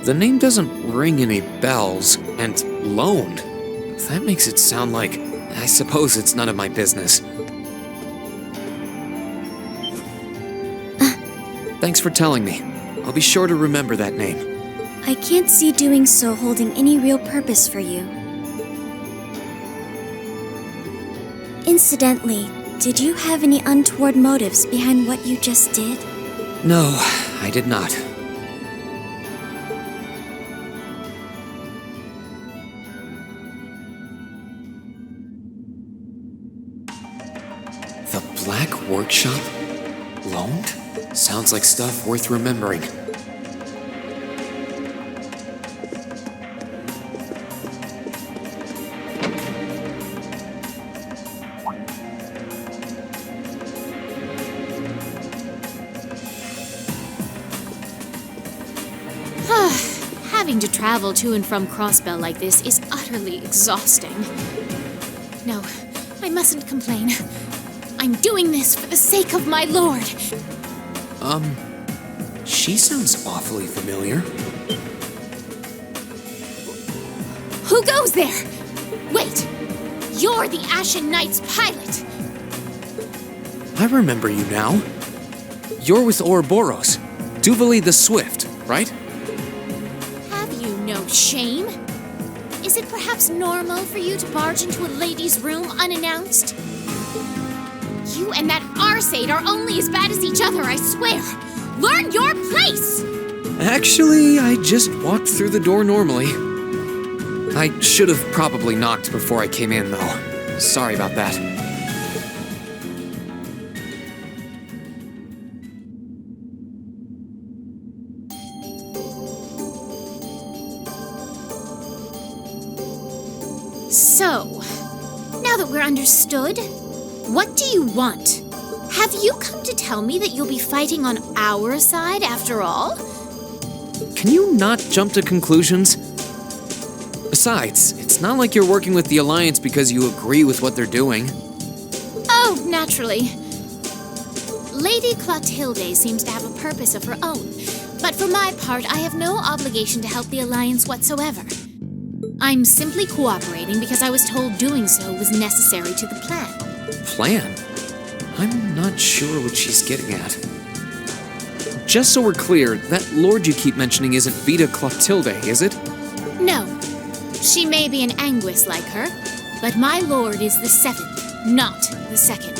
The name doesn't ring any bells, and loaned. That makes it sound like, I suppose it's none of my business. Thanks for telling me. I'll be sure to remember that name. I can't see doing so holding any real purpose for you. Incidentally, did you have any untoward motives behind what you just did? No, I did not. The Black Workshop? Loaned? Sounds like stuff worth remembering. Having to travel to and from Crossbell like this is utterly exhausting. No, I mustn't complain. I'm doing this for the sake of my lord. She sounds awfully familiar. Who goes there? Wait! You're the Ashen Knight's pilot! I remember you now. You're with Ouroboros, Duvali the Swift, right? Have you no shame? Is it perhaps normal for you to barge into a lady's room unannounced? You and that Arseid are only as bad as each other, I swear! Learn your place! Actually, I just walked through the door normally. I should have probably knocked before I came in, though. Sorry about that. So, now that we're understood, what do you want? Have you come to tell me that you'll be fighting on our side after all? Can you not jump to conclusions? Besides, it's not like you're working with the Alliance because you agree with what they're doing. Oh, naturally. Lady Clotilde seems to have a purpose of her own, but for my part, I have no obligation to help the Alliance whatsoever. I'm simply cooperating because I was told doing so was necessary to the plan. Plan? I'm not sure what she's getting at. Just so we're clear, that lord you keep mentioning isn't Vita Clotilde, is it? No. She may be an Anguis like her, but my lord is the 7th, not the 2nd.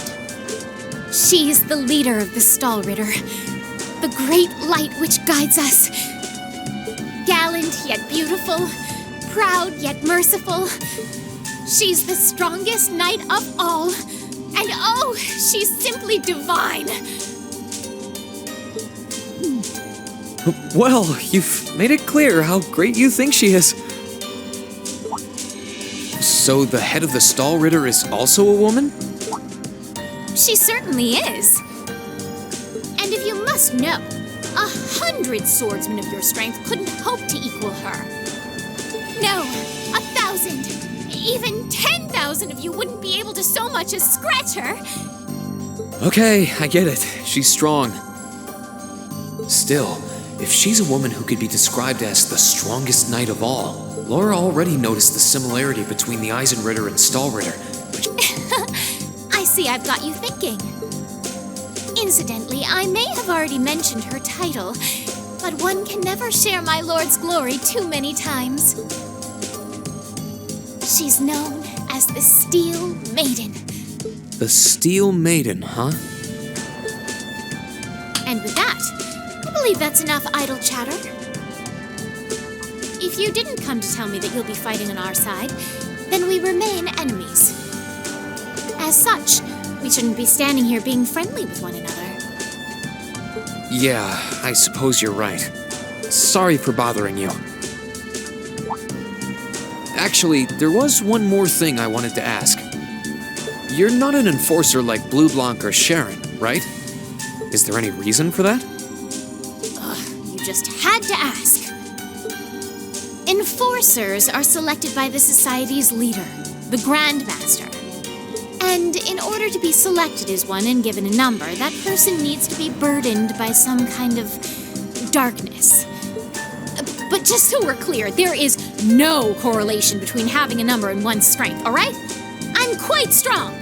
She is the leader of the Stahlritter, the great light which guides us. Gallant yet beautiful, proud yet merciful. She's the strongest knight of all, and oh, she's simply divine. Well, you've made it clear how great you think she is. So the head of the Stahlritter is also a woman? She certainly is. And if you must know, 100 swordsmen of your strength couldn't hope to equal her. No, 1,000, even 10,000 of you wouldn't be able to so much as scratch her. Okay, I get it. She's strong. Still, if she's a woman who could be described as the strongest knight of all, Laura already noticed the similarity between the Eisenritter and Stahlritter, which... I see I've got you thinking. Incidentally, I may have already mentioned her title, but one can never share my lord's glory too many times. She's known as the Steel Maiden. The Steel Maiden, huh? And with that, I believe that's enough idle chatter. If you didn't come to tell me that you'll be fighting on our side, then we remain enemies. As such, we shouldn't be standing here being friendly with one another. Yeah, I suppose you're right. Sorry for bothering you. Actually, there was one more thing I wanted to ask. You're not an enforcer like Blue Blanc or Sharon, right? Is there any reason for that? You just had to ask. Enforcers are selected by the Society's leader, the Grand Master. And in order to be selected as one and given a number, that person needs to be burdened by some kind of darkness. But just so we're clear, there is no correlation between having a number and one's strength, all right? I'm quite strong.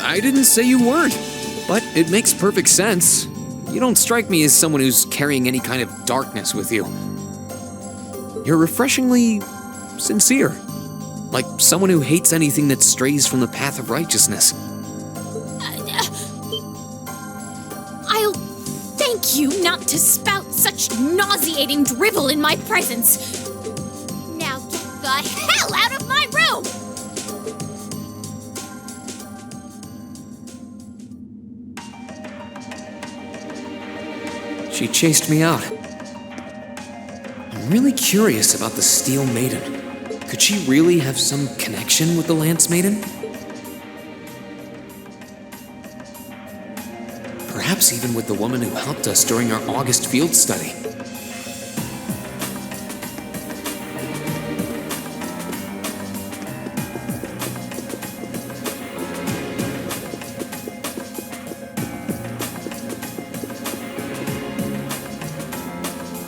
I didn't say you weren't, but it makes perfect sense. You don't strike me as someone who's carrying any kind of darkness with you. You're refreshingly sincere. Like someone who hates anything that strays from the path of righteousness. I'll thank you not to spout such nauseating drivel in my presence. Now get the hell out of my room! She chased me out. I'm really curious about the Steel Maiden. Could she really have some connection with the Lance Maiden? Perhaps even with the woman who helped us during our August field study.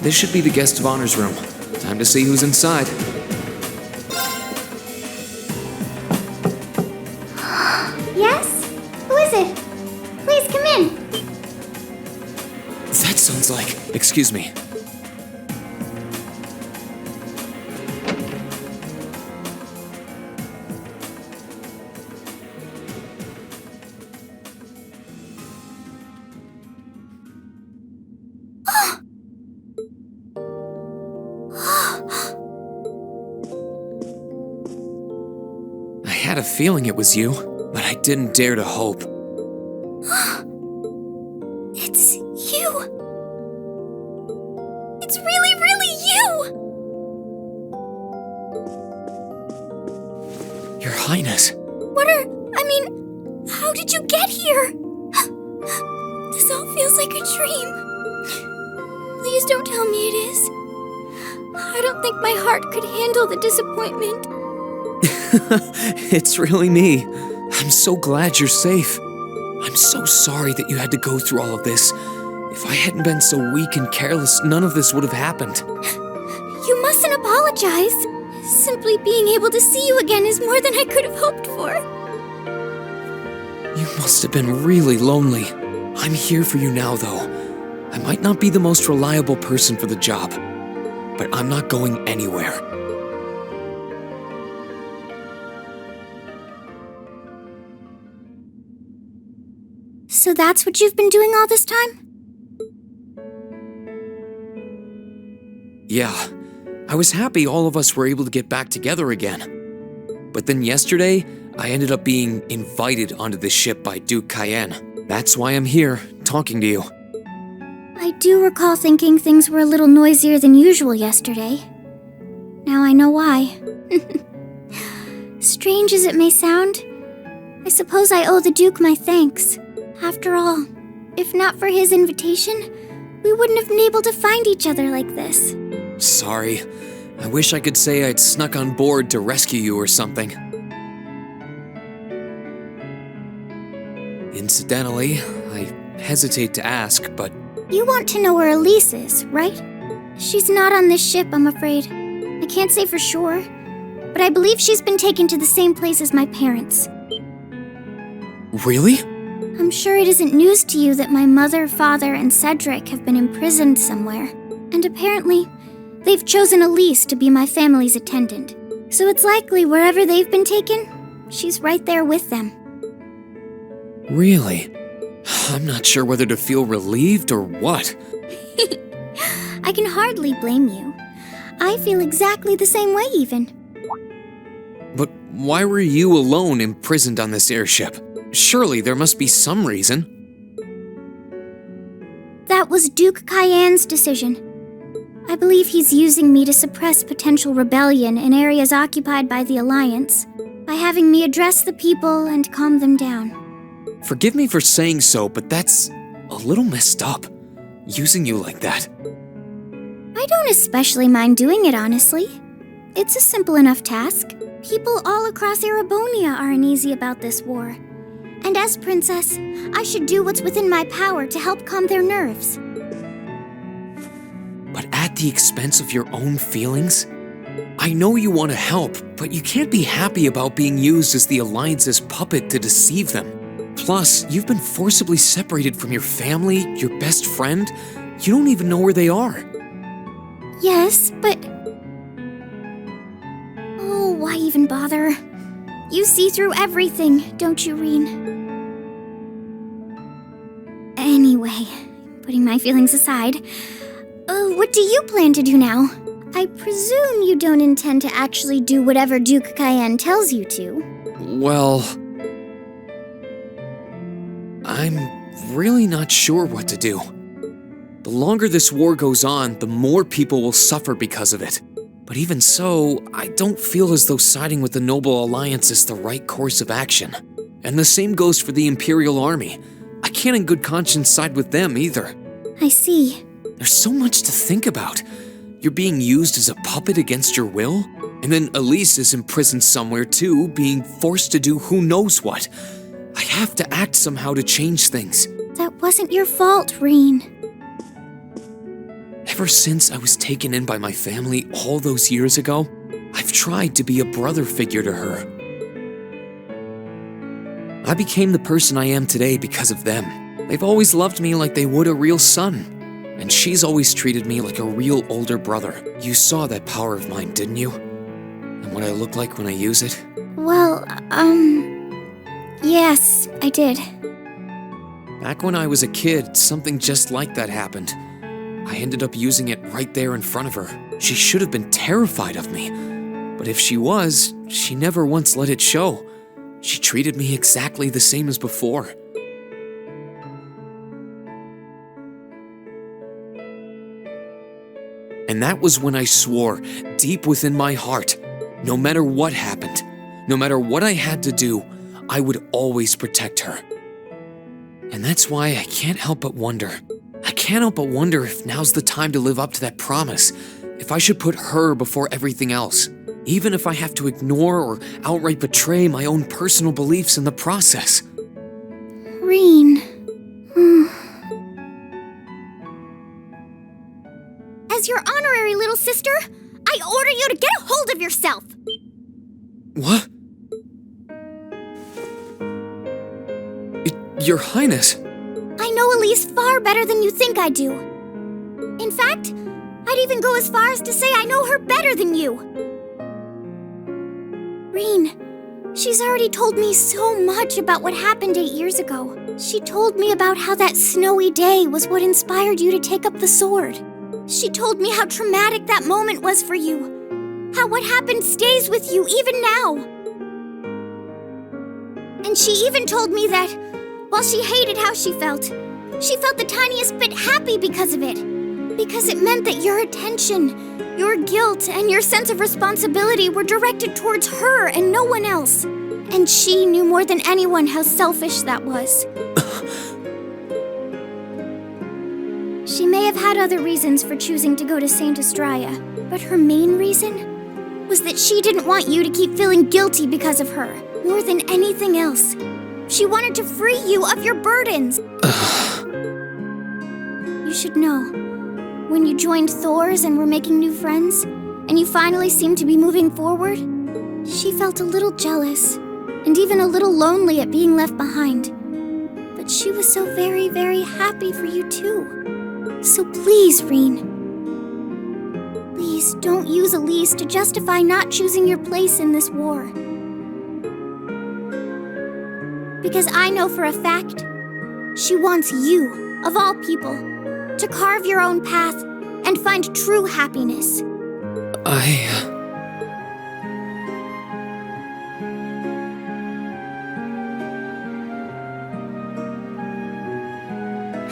This should be the guest of honor's room. Time to see who's inside. Yes? Who is it? Please come in. That sounds like... Excuse me. I had a feeling it was you, but I didn't dare to hope. It's you. It's really, really you. Your Highness. How did you get here? This all feels like a dream. Please don't tell me it is. I don't think my heart could handle the disappointment. It's really me. I'm so glad you're safe. I'm so sorry that you had to go through all of this. If I hadn't been so weak and careless, none of this would have happened. You mustn't apologize. Simply being able to see you again is more than I could have hoped for. You must have been really lonely. I'm here for you now, though. I might not be the most reliable person for the job, but I'm not going anywhere. So that's what you've been doing all this time? Yeah, I was happy all of us were able to get back together again. But then yesterday, I ended up being invited onto the ship by Duke Cayenne. That's why I'm here, talking to you. I do recall thinking things were a little noisier than usual yesterday. Now I know why. Strange as it may sound, I suppose I owe the Duke my thanks. After all, if not for his invitation, we wouldn't have been able to find each other like this. Sorry. I wish I could say I'd snuck on board to rescue you or something. Incidentally, I hesitate to ask, but... You want to know where Elise is, right? She's not on this ship, I'm afraid. I can't say for sure, but I believe she's been taken to the same place as my parents. Really? I'm sure it isn't news to you that my mother, father, and Cedric have been imprisoned somewhere. And apparently, they've chosen Elise to be my family's attendant. So it's likely wherever they've been taken, she's right there with them. Really? I'm not sure whether to feel relieved or what. I can hardly blame you. I feel exactly the same way, even. But why were you alone imprisoned on this airship? Surely there must be some reason. That was Duke Cayenne's decision. I believe he's using me to suppress potential rebellion in areas occupied by the Alliance, by having me address the people and calm them down. Forgive me for saying so, but that's a little messed up, using you like that. I don't especially mind doing it, honestly. It's a simple enough task. People all across Erebonia are uneasy about this war. And as princess, I should do what's within my power to help calm their nerves. But at the expense of your own feelings? I know you want to help, but you can't be happy about being used as the Alliance's puppet to deceive them. Plus, you've been forcibly separated from your family, your best friend. You don't even know where they are. Yes, but... Oh, why even bother? You see through everything, don't you, Reen? Anyway, putting my feelings aside, what do you plan to do now? I presume you don't intend to actually do whatever Duke Cayenne tells you to. Well... I'm really not sure what to do. The longer this war goes on, the more people will suffer because of it. But even so, I don't feel as though siding with the Noble Alliance is the right course of action. And the same goes for the Imperial Army. I can't in good conscience side with them either. I see. There's so much to think about. You're being used as a puppet against your will? And then Elise is imprisoned somewhere too, being forced to do who knows what. I have to act somehow to change things. That wasn't your fault, Reen. Ever since I was taken in by my family all those years ago, I've tried to be a brother figure to her. I became the person I am today because of them. They've always loved me like they would a real son. And she's always treated me like a real older brother. You saw that power of mine, didn't you? And what I look like when I use it? Well, yes, I did. Back when I was a kid, something just like that happened. I ended up using it right there in front of her. She should have been terrified of me. But if she was, she never once let it show. She treated me exactly the same as before. And that was when I swore, deep within my heart, no matter what happened, no matter what I had to do, I would always protect her. And that's why I can't help but wonder. I can't help but wonder if now's the time to live up to that promise if I should put her before everything else, even if I have to ignore or outright betray my own personal beliefs in the process. Reen. As your honorary little sister, I order you to get a hold of yourself! What? Your Highness. I know Elise far better than you think I do. In fact, I'd even go as far as to say I know her better than you. Reen, she's already told me so much about what happened 8 years ago. She told me about how that snowy day was what inspired you to take up the sword. She told me how traumatic that moment was for you. How what happened stays with you even now. And she even told me that, while she hated how she felt the tiniest bit happy because of it. Because it meant that your attention, your guilt, and your sense of responsibility were directed towards her and no one else. And she knew more than anyone how selfish that was. She may have had other reasons for choosing to go to Saint Estrella, but her main reason was that she didn't want you to keep feeling guilty because of her, more than anything else. She wanted to free you of your burdens. You should know, when you joined Thor's and were making new friends, and you finally seemed to be moving forward, she felt a little jealous, and even a little lonely at being left behind. But she was so very, very happy for you too. So please, Reen, please don't use Elise to justify not choosing your place in this war. Because I know for a fact, she wants you, of all people, to carve your own path and find true happiness.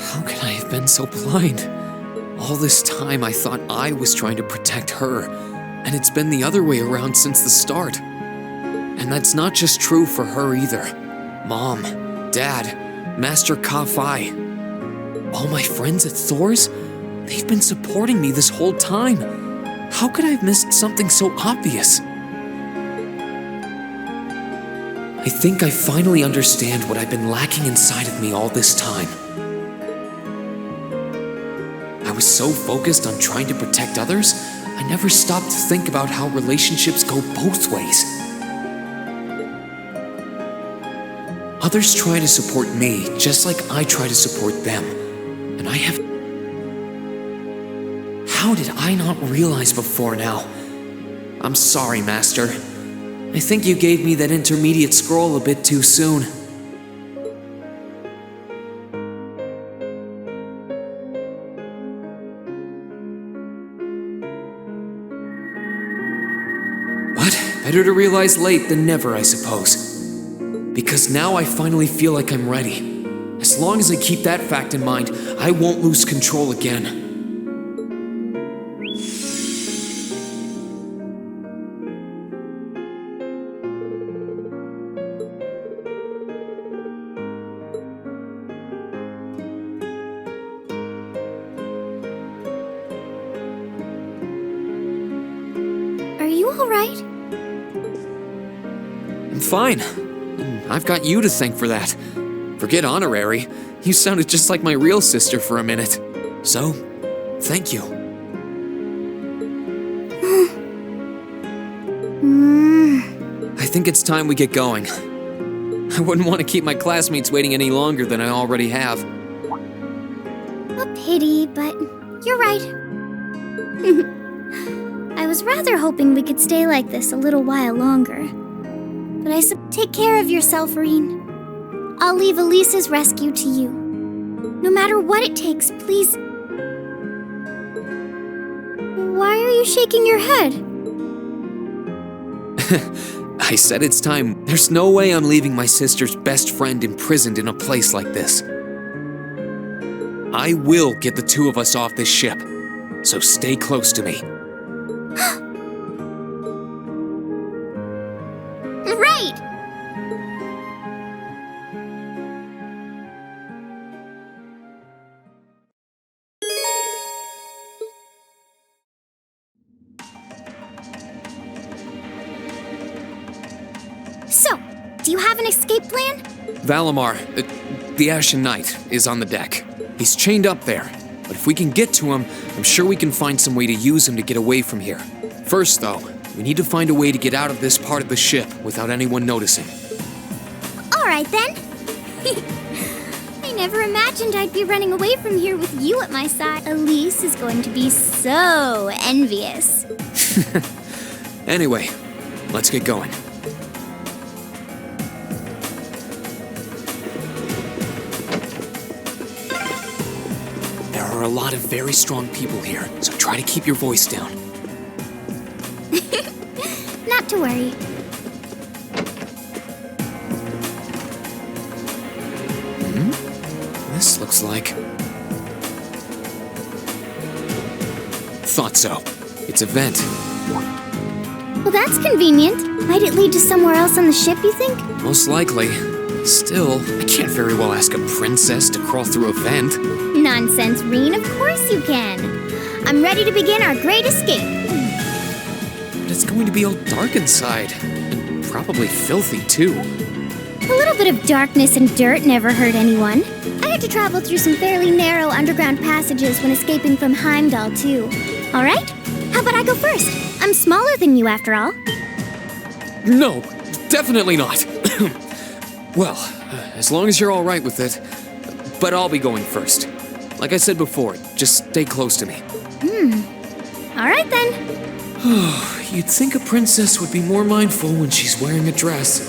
How could I have been so blind? All this time I thought I was trying to protect her, and it's been the other way around since the start. And that's not just true for her either. Mom, Dad, Master Ka-Fai. All my friends at Thor's, they've been supporting me this whole time. How could I have missed something so obvious? I think I finally understand what I've been lacking inside of me all this time. I was so focused on trying to protect others, I never stopped to think about how relationships go both ways. Others try to support me just like I try to support them, and I have... How did I not realize before now? I'm sorry, Master. I think you gave me that intermediate scroll a bit too soon. But better to realize late than never, I suppose. Because now I finally feel like I'm ready. As long as I keep that fact in mind, I won't lose control again. Are you all right? I'm fine. I've got you to thank for that. Forget honorary. You sounded just like my real sister for a minute. So, thank you. I think it's time we get going. I wouldn't want to keep my classmates waiting any longer than I already have. A pity, but you're right. I was rather hoping we could stay like this a little while longer. But take care of yourself, Reen. I'll leave Elise's rescue to you. No matter what it takes, please. Why are you shaking your head? I said it's time. There's no way I'm leaving my sister's best friend imprisoned in a place like this. I will get the two of us off this ship, so stay close to me. Right! So, do you have an escape plan? Valimar, the Ashen Knight, is on the deck. He's chained up there, but if we can get to him, I'm sure we can find some way to use him to get away from here. First, though, we need to find a way to get out of this part of the ship without anyone noticing. All right, then. I never imagined I'd be running away from here with you at my side. Elise is going to be so envious. Anyway, let's get going. There are a lot of very strong people here, so try to keep your voice down. Not to worry. This looks like... Thought so. It's a vent. Well, that's convenient. Might it lead to somewhere else on the ship, you think? Most likely. Still, I can't very well ask a princess to crawl through a vent. Nonsense, Reen. Of course you can. I'm ready to begin our great escape. But it's going to be all dark inside. And probably filthy, too. A little bit of darkness and dirt never hurt anyone. I had to travel through some fairly narrow underground passages when escaping from Heimdall, too. All right? How about I go first? I'm smaller than you, after all. No, definitely not. Well, as long as you're all right with it. But I'll be going first. Like I said before, just stay close to me. All right, then. You'd think a princess would be more mindful when she's wearing a dress.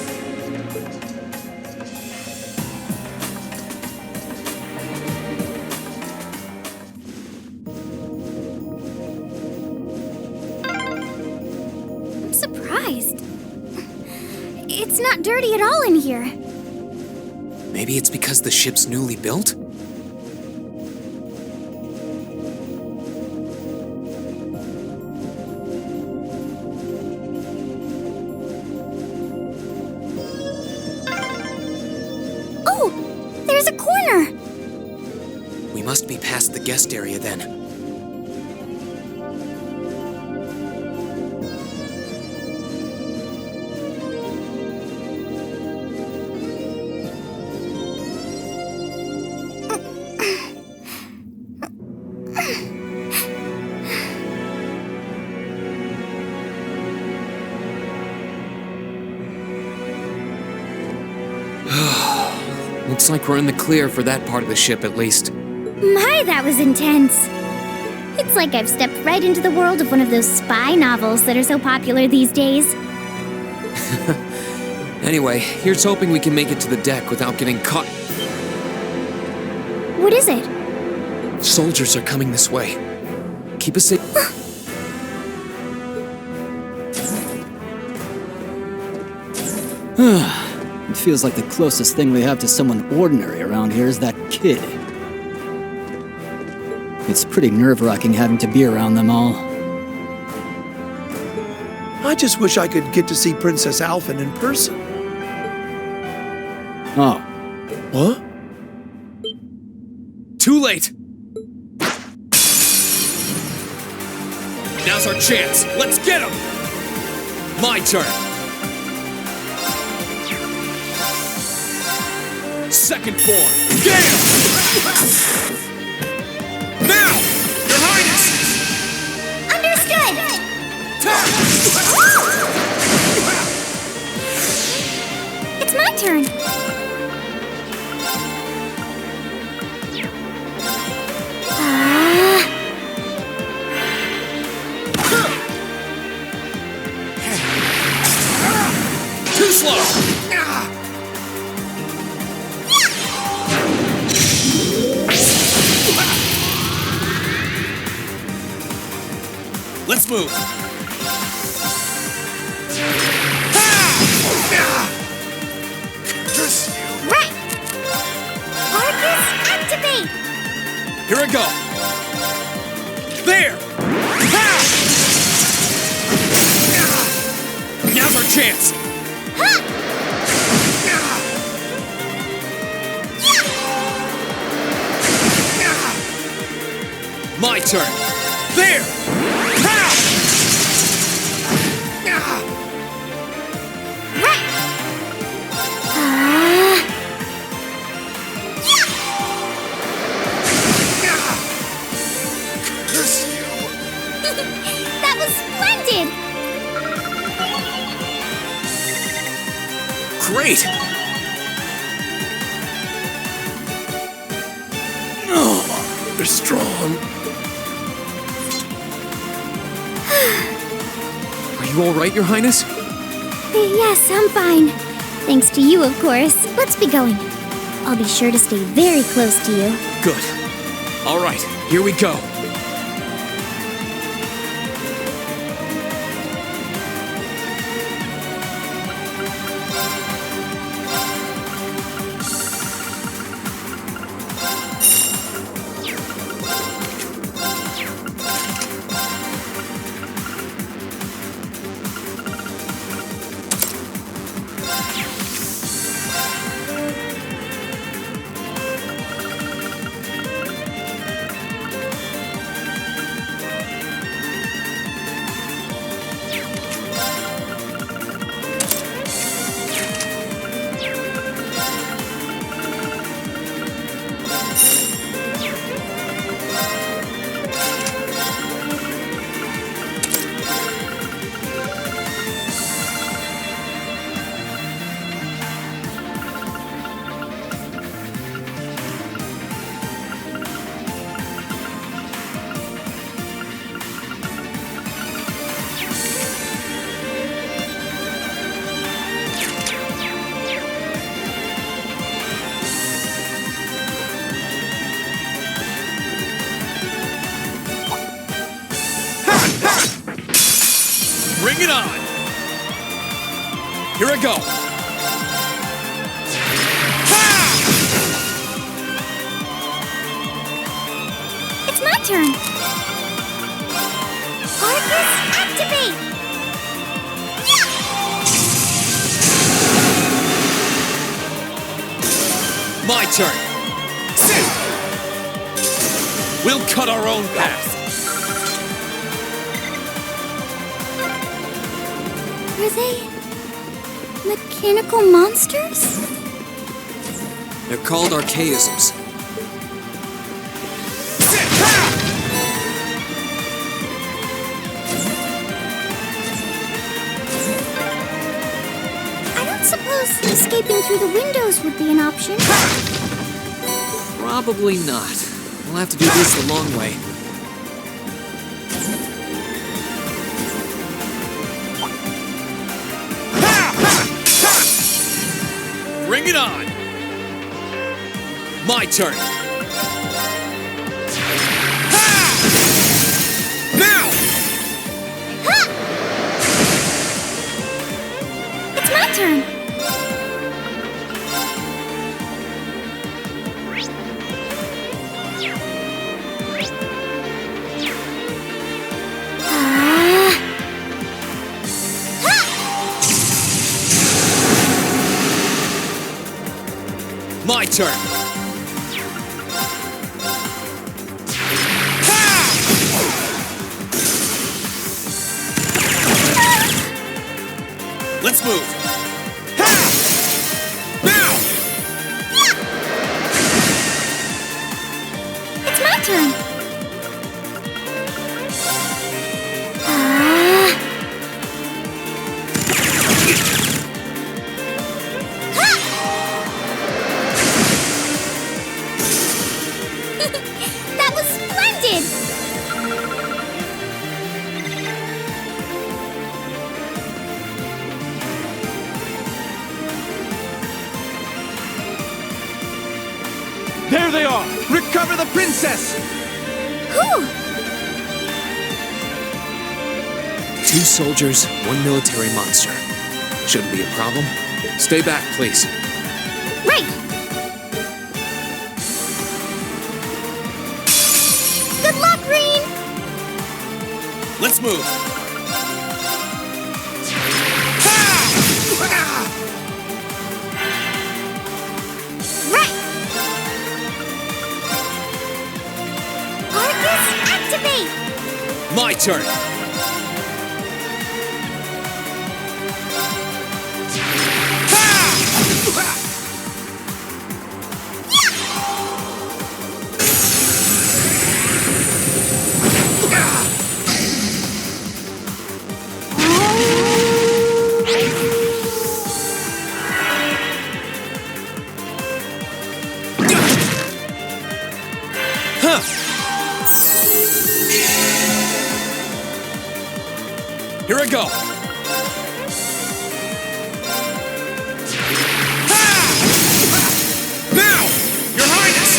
I'm surprised. It's not dirty at all in here. Maybe it's because the ship's newly built? Oh, there's a corner. We must be past the guest area then. Looks like we're in the clear for that part of the ship, at least. My, that was intense. It's like I've stepped right into the world of one of those spy novels that are so popular these days. Anyway, here's hoping we can make it to the deck without getting caught. What is it? Soldiers are coming this way. Keep us safe. It feels like the closest thing we have to someone ordinary around here is that kid. It's pretty nerve-wracking having to be around them all. I just wish I could get to see Princess Alphen in person. Oh. What? Too late! Now's our chance. Let's get him! My turn. Second form. Gale! Now! Your Highness! Understood! It's my turn. Too slow! Let's move. Right! Arcus, activate! Here I go. There! Now's our chance. My turn. There! Right! Great! Oh, they're strong. Are you all right, Your Highness? Yes, I'm fine. Thanks to you, of course. Let's be going. I'll be sure to stay very close to you. Good. All right, here we go. Bring it on! Here I go! It's my turn. Arcus, activate! My turn! Sit! We'll cut our own path. Are they mechanical monsters? They're called archaisms. I don't suppose escaping through the windows would be an option. Probably not. We'll have to do this the long way. Bring it on! My turn! Now! It's my turn. My turn! Let's move! Now! It's my turn. That was splendid! There they are! Recover the princess! Whew! 2 soldiers, 1 military monster. Shouldn't be a problem. Stay back, please. Right! Good luck, Green! Let's move! Right! Arcus, activate! My turn! go! Now! Your Highness!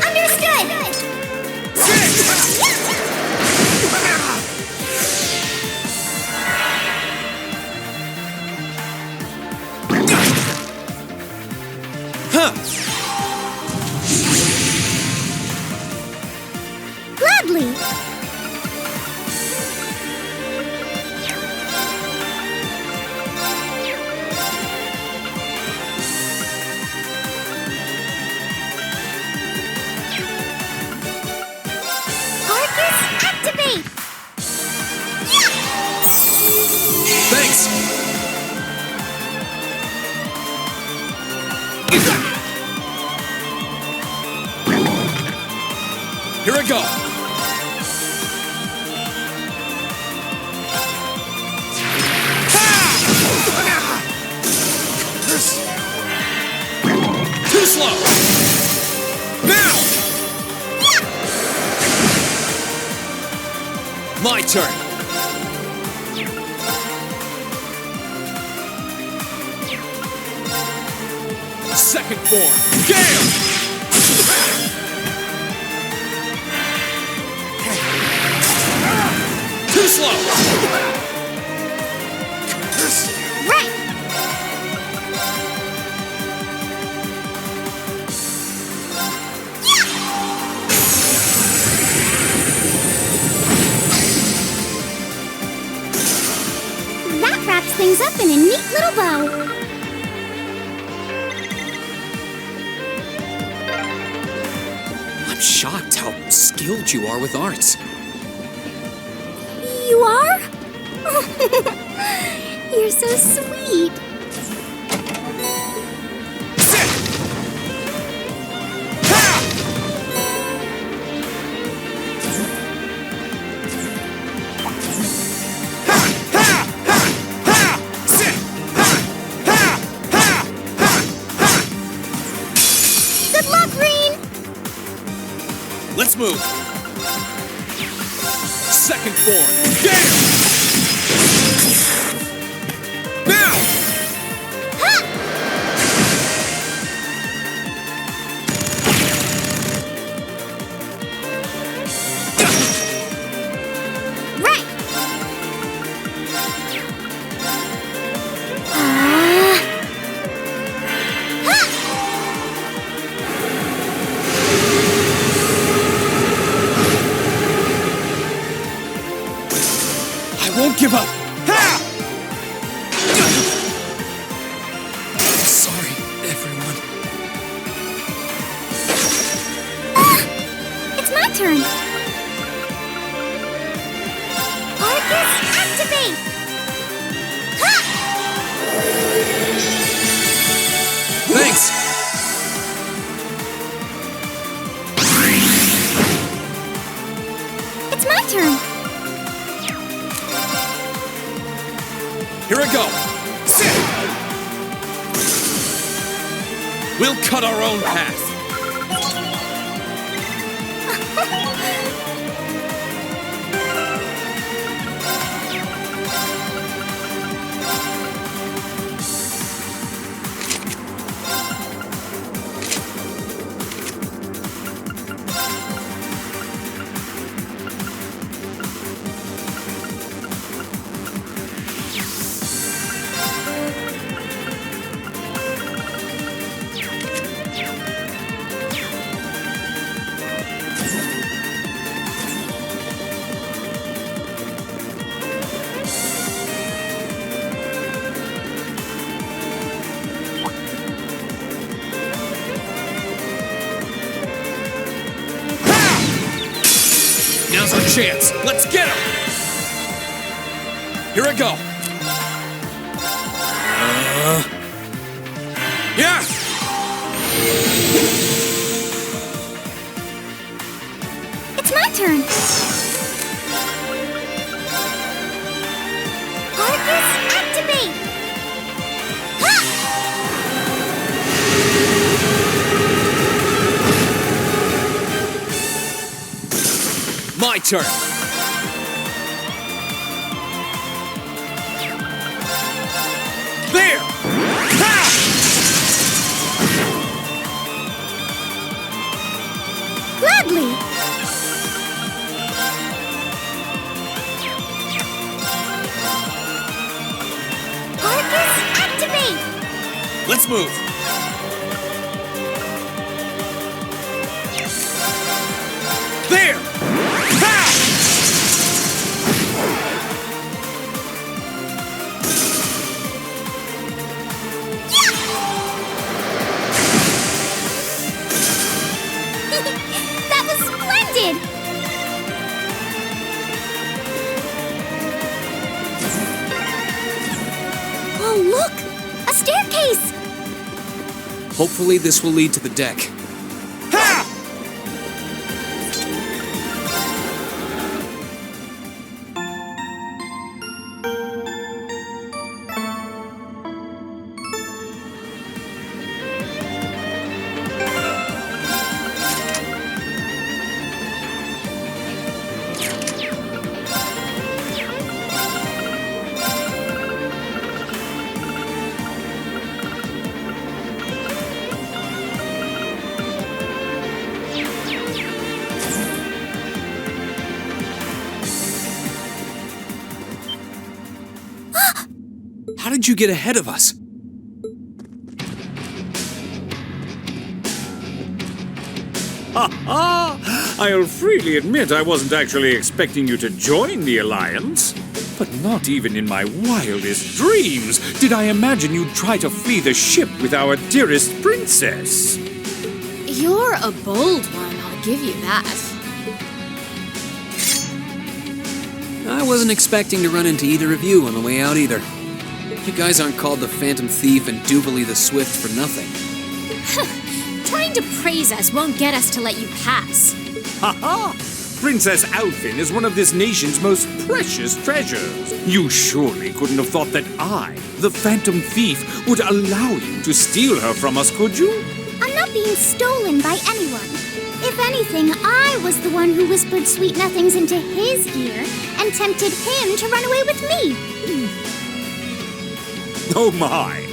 Understood! Gladly! Arcus, activate! Thanks! Here I go! Too slow! Now! My turn! Second form, Gale! Too slow! Right! That wraps things up in a neat little bow. I'm shocked how skilled you are with arts. You are? You're so sweet. Good luck, Green! Let's move! Second form, Gale! Now! Right! I won't give up! Sorry, everyone. It's my turn. Arcus, activate! Thanks! It's my turn. Here I go! Sit! We'll cut our own path. Now's our chance. Let's get him! Here I go. Yeah! It's my turn. Arcus, activate! My turn. Let's move. There! That was splendid! Oh, look! A staircase! Hopefully this will lead to the deck. How did you get ahead of us? I'll freely admit I wasn't actually expecting you to join the Alliance. But not even in my wildest dreams did I imagine you'd try to flee the ship with our dearest princess. You're a bold one, I'll give you that. I wasn't expecting to run into either of you on the way out either. You guys aren't called the Phantom Thief and Duvalie the Swift for nothing. Trying to praise us won't get us to let you pass. Ha! Princess Alfin is one of this nation's most precious treasures. You surely couldn't have thought that I, the Phantom Thief, would allow you to steal her from us, could you? I'm not being stolen by anyone. If anything, I was the one who whispered sweet nothings into his ear and tempted him to run away with me. Oh my!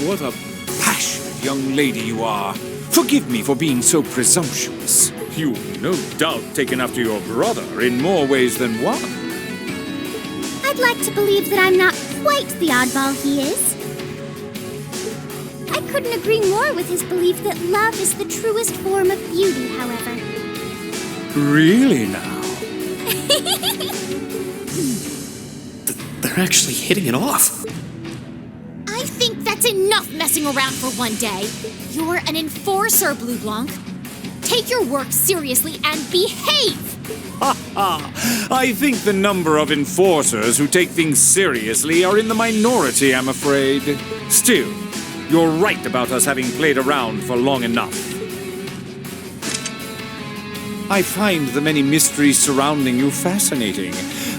What a passionate young lady you are. Forgive me for being so presumptuous. You've no doubt taken after your brother in more ways than one. I'd like to believe that I'm not quite the oddball he is. I couldn't agree more with his belief that love is the truest form of beauty, however. Really now? They're actually hitting it off. I think that's enough messing around for one day. You're an enforcer, Blue Blanc. Take your work seriously and behave! I think the number of enforcers who take things seriously are in the minority, I'm afraid. Still, you're right about us having played around for long enough. I find the many mysteries surrounding you fascinating,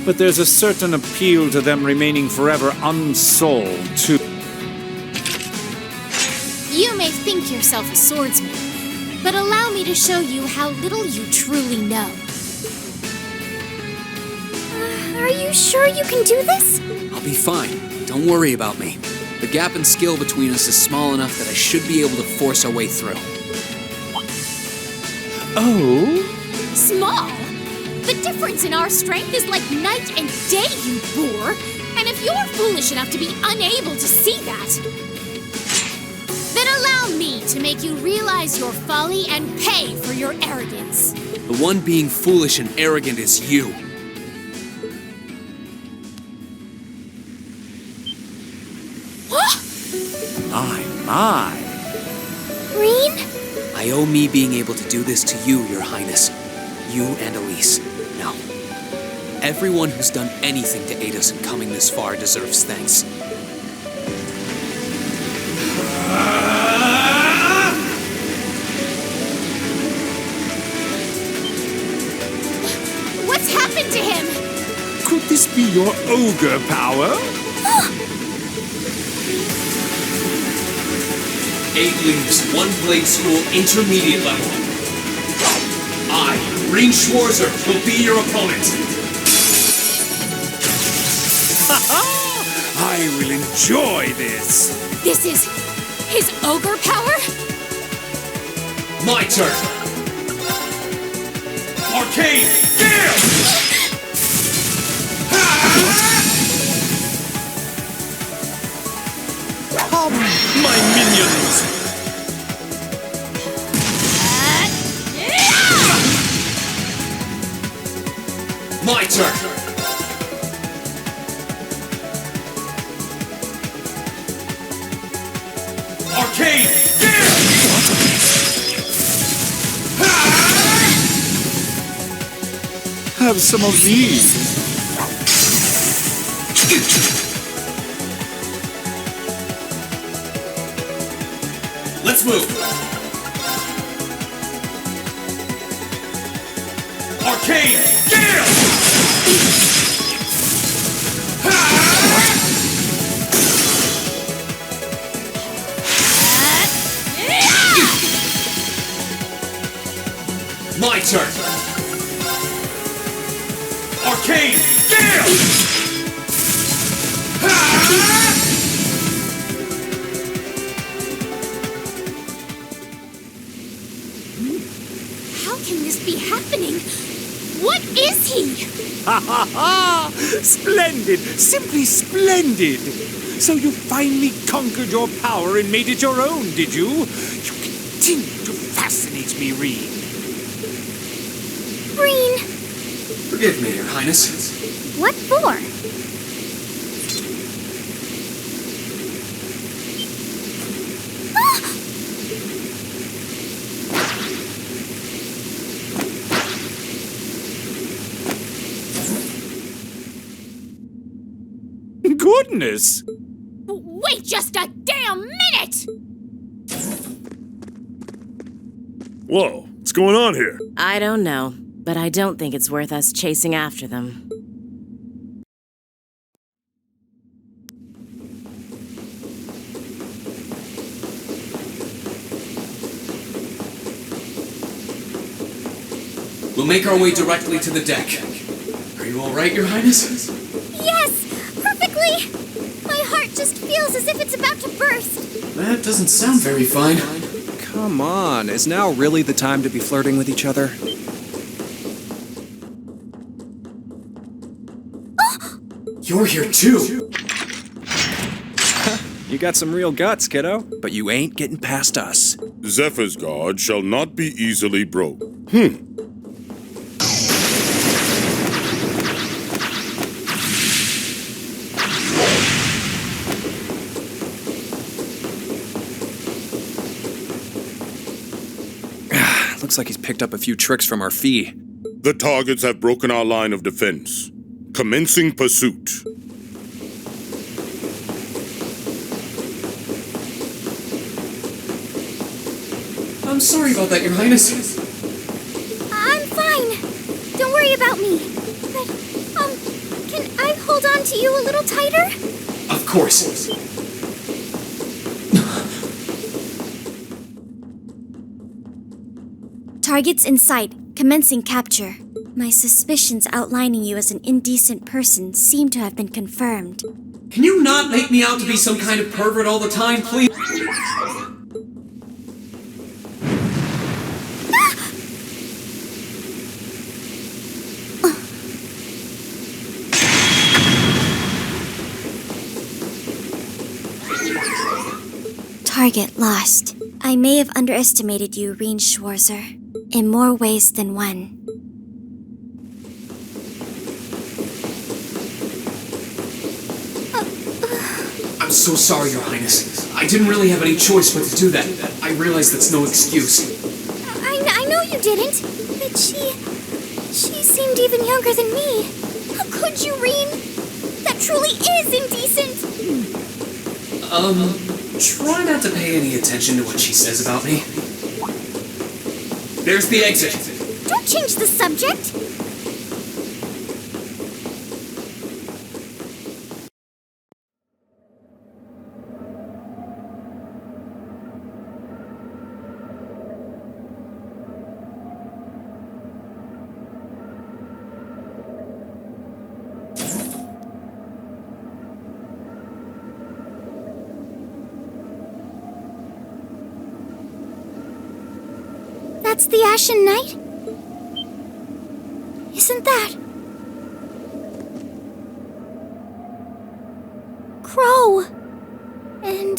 but there's a certain appeal to them remaining forever unsolved, too. You may think yourself a swordsman, but allow me to show you how little you truly know. Are you sure you can do this? I'll be fine. Don't worry about me. The gap in skill between us is small enough that I should be able to force our way through. Oh? Small? The difference in our strength is like night and day, you boor! And if you're foolish enough to be unable to see that, then allow me to make you realize your folly and pay for your arrogance. The one being foolish and arrogant is you. My. Green? I owe me being able to do this to you, Your Highness. You and Elise. No. Everyone who's done anything to aid us in coming this far deserves thanks. What's happened to him? Could this be your ogre power? 8 leaves, 1 blade school, intermediate level. I, Green Schwarzer, will be your opponent. I will enjoy this. This is his ogre power? My turn. Arcane Gale! Come, my minions! My turn! Arcane! Have some of these. Let's move! Arcane! Gale! My turn! Arcane! Gale! How can this be happening? What is he? Ha ha ha! Splendid! Simply splendid! So you finally conquered your power and made it your own, did you? You continue to fascinate me, Reed. Green, Forgive me, Your Highness. what for? Goodness! Wait just a damn minute! Whoa, what's going on here? I don't know, but I don't think it's worth us chasing after them. We'll make our way directly to the deck. Are you all right, Your Highness? Yes, perfectly! My heart just feels as if it's about to burst. That doesn't sound very fine. Come on, is now really the time to be flirting with each other? You're here too! You got some real guts, kiddo, but you ain't getting past us. Zephyr's guard shall not be easily broke. Looks like he's picked up a few tricks from our fee. The targets have broken our line of defense. Commencing pursuit. I'm sorry about that, Your Highness. I'm fine. Don't worry about me. But, can I hold on to you a little tighter? Of course. Targets in sight, commencing capture. My suspicions outlining you as an indecent person seem to have been confirmed. Can you not make me out to be some kind of pervert all the time, please? Target lost. I may have underestimated you, Reen Schwarzer, in more ways than one. I'm so sorry, Your Highness. I didn't really have any choice but to do that. I realize that's no excuse. I know you didn't, but she seemed even younger than me. How could you, Reen? That truly is indecent. Try not to pay any attention to what she says about me. There's the exit. Don't change the subject. That's the Ashen Knight? Isn't that... Crow? And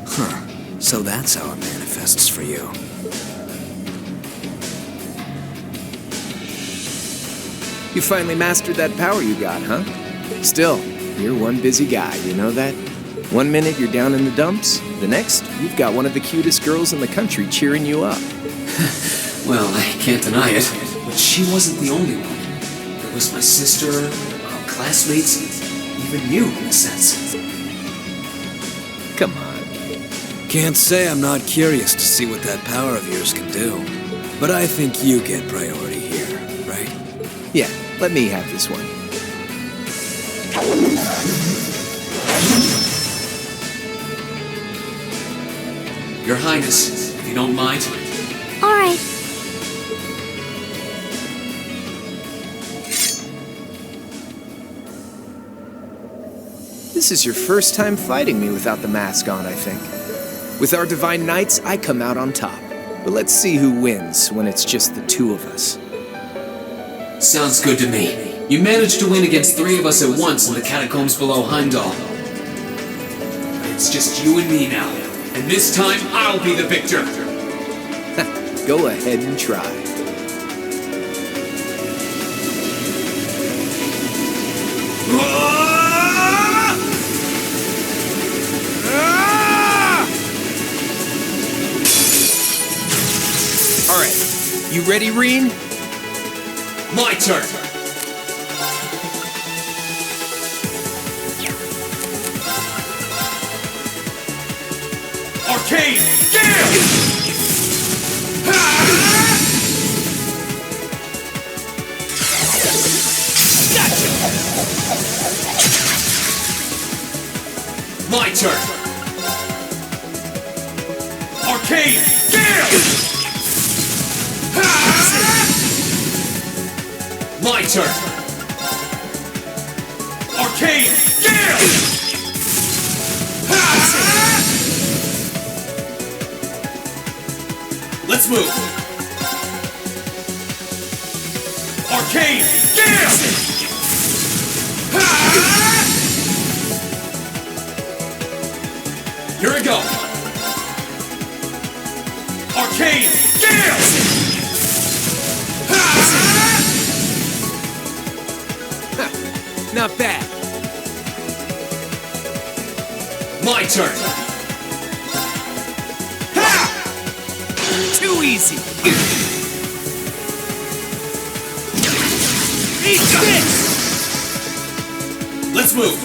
Huh. So that's how it manifests for you. You finally mastered that power you got, huh? Still, you're one busy guy, you know that? One minute you're down in the dumps, the next, you've got one of the cutest girls in the country cheering you up. Well, I can't deny it, but she wasn't the only one. There was my sister, our classmates, even you, in a sense. Come on. Can't say I'm not curious to see what that power of yours can do. But I think you get priority here, right? Yeah, let me have this one. Your Highness, if you don't mind. All right. This is your first time fighting me without the mask on, I think. With our divine knights, I come out on top. But let's see who wins when it's just the two of us. Sounds good to me. You managed to win against 3 of us at once in the catacombs below Heimdall. But it's just you and me now. And this time, I'll be the victor. Go ahead and try. All right, you ready, Reen? My turn. Arcane Gale! Gotcha! My turn! Arcane Gale! My turn! Arcane Gale! Let's move! Arcane Gale! Here we go! Arcane Gale! Not bad. My turn! Too easy. Eat this! Let's move!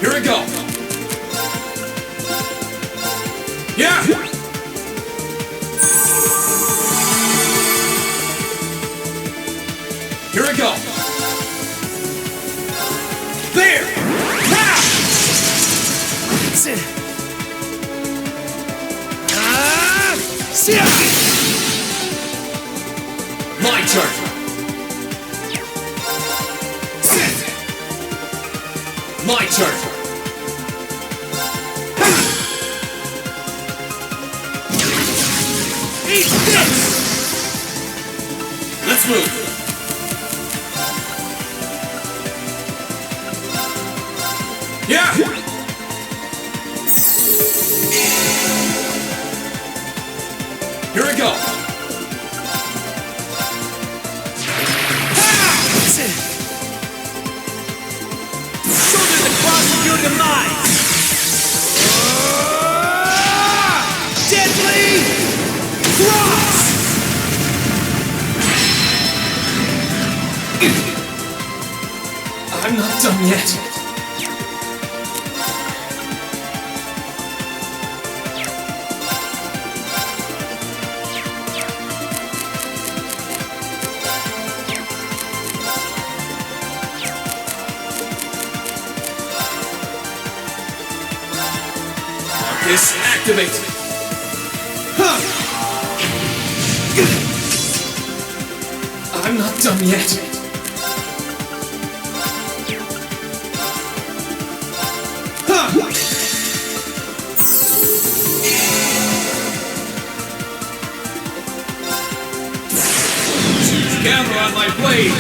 Here we go! Yeah! Here we go! There! My turn! My turn! Eat this! Let's move! Yeah! Here we go! Shoulder the cross of your demise! Deadly cross! I'm not done yet. This activate. Huh. I'm not done yet. Huh. camera on my blade!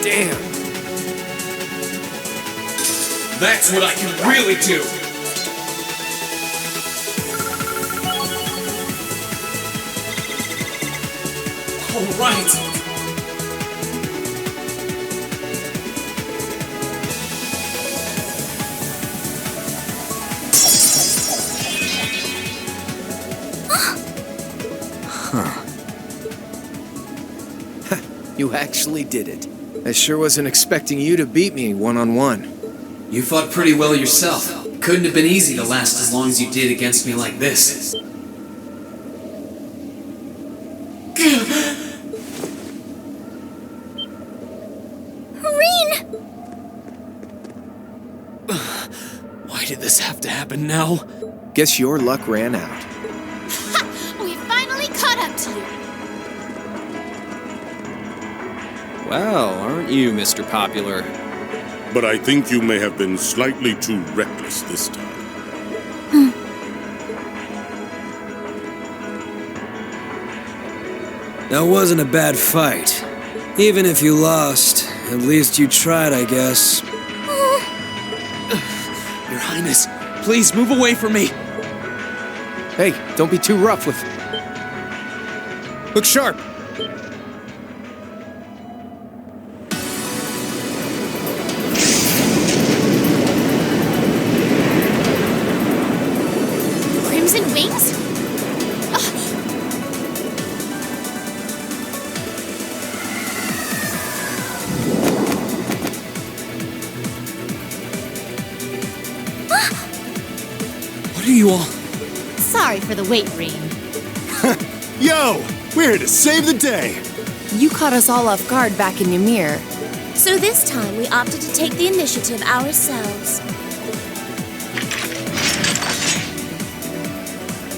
Damn. That's what I can really do. All right. You actually did it. I sure wasn't expecting you to beat me one-on-one. You fought pretty well yourself. Couldn't have been easy to last as long as you did against me like this. Hareen! Why did this have to happen now? Guess your luck ran out. We finally caught up to you. Well, aren't you, Mr. Popular? But I think you may have been slightly too reckless this time. That wasn't a bad fight. Even if you lost, at least you tried, I guess. Your Highness, please move away from me. Hey, don't be too rough with... Look sharp! Crimson wings? What are you all... Sorry for the wait, Reen. Yo! We're here to save the day! You caught us all off guard back in Ymir. So this time we opted to take the initiative ourselves.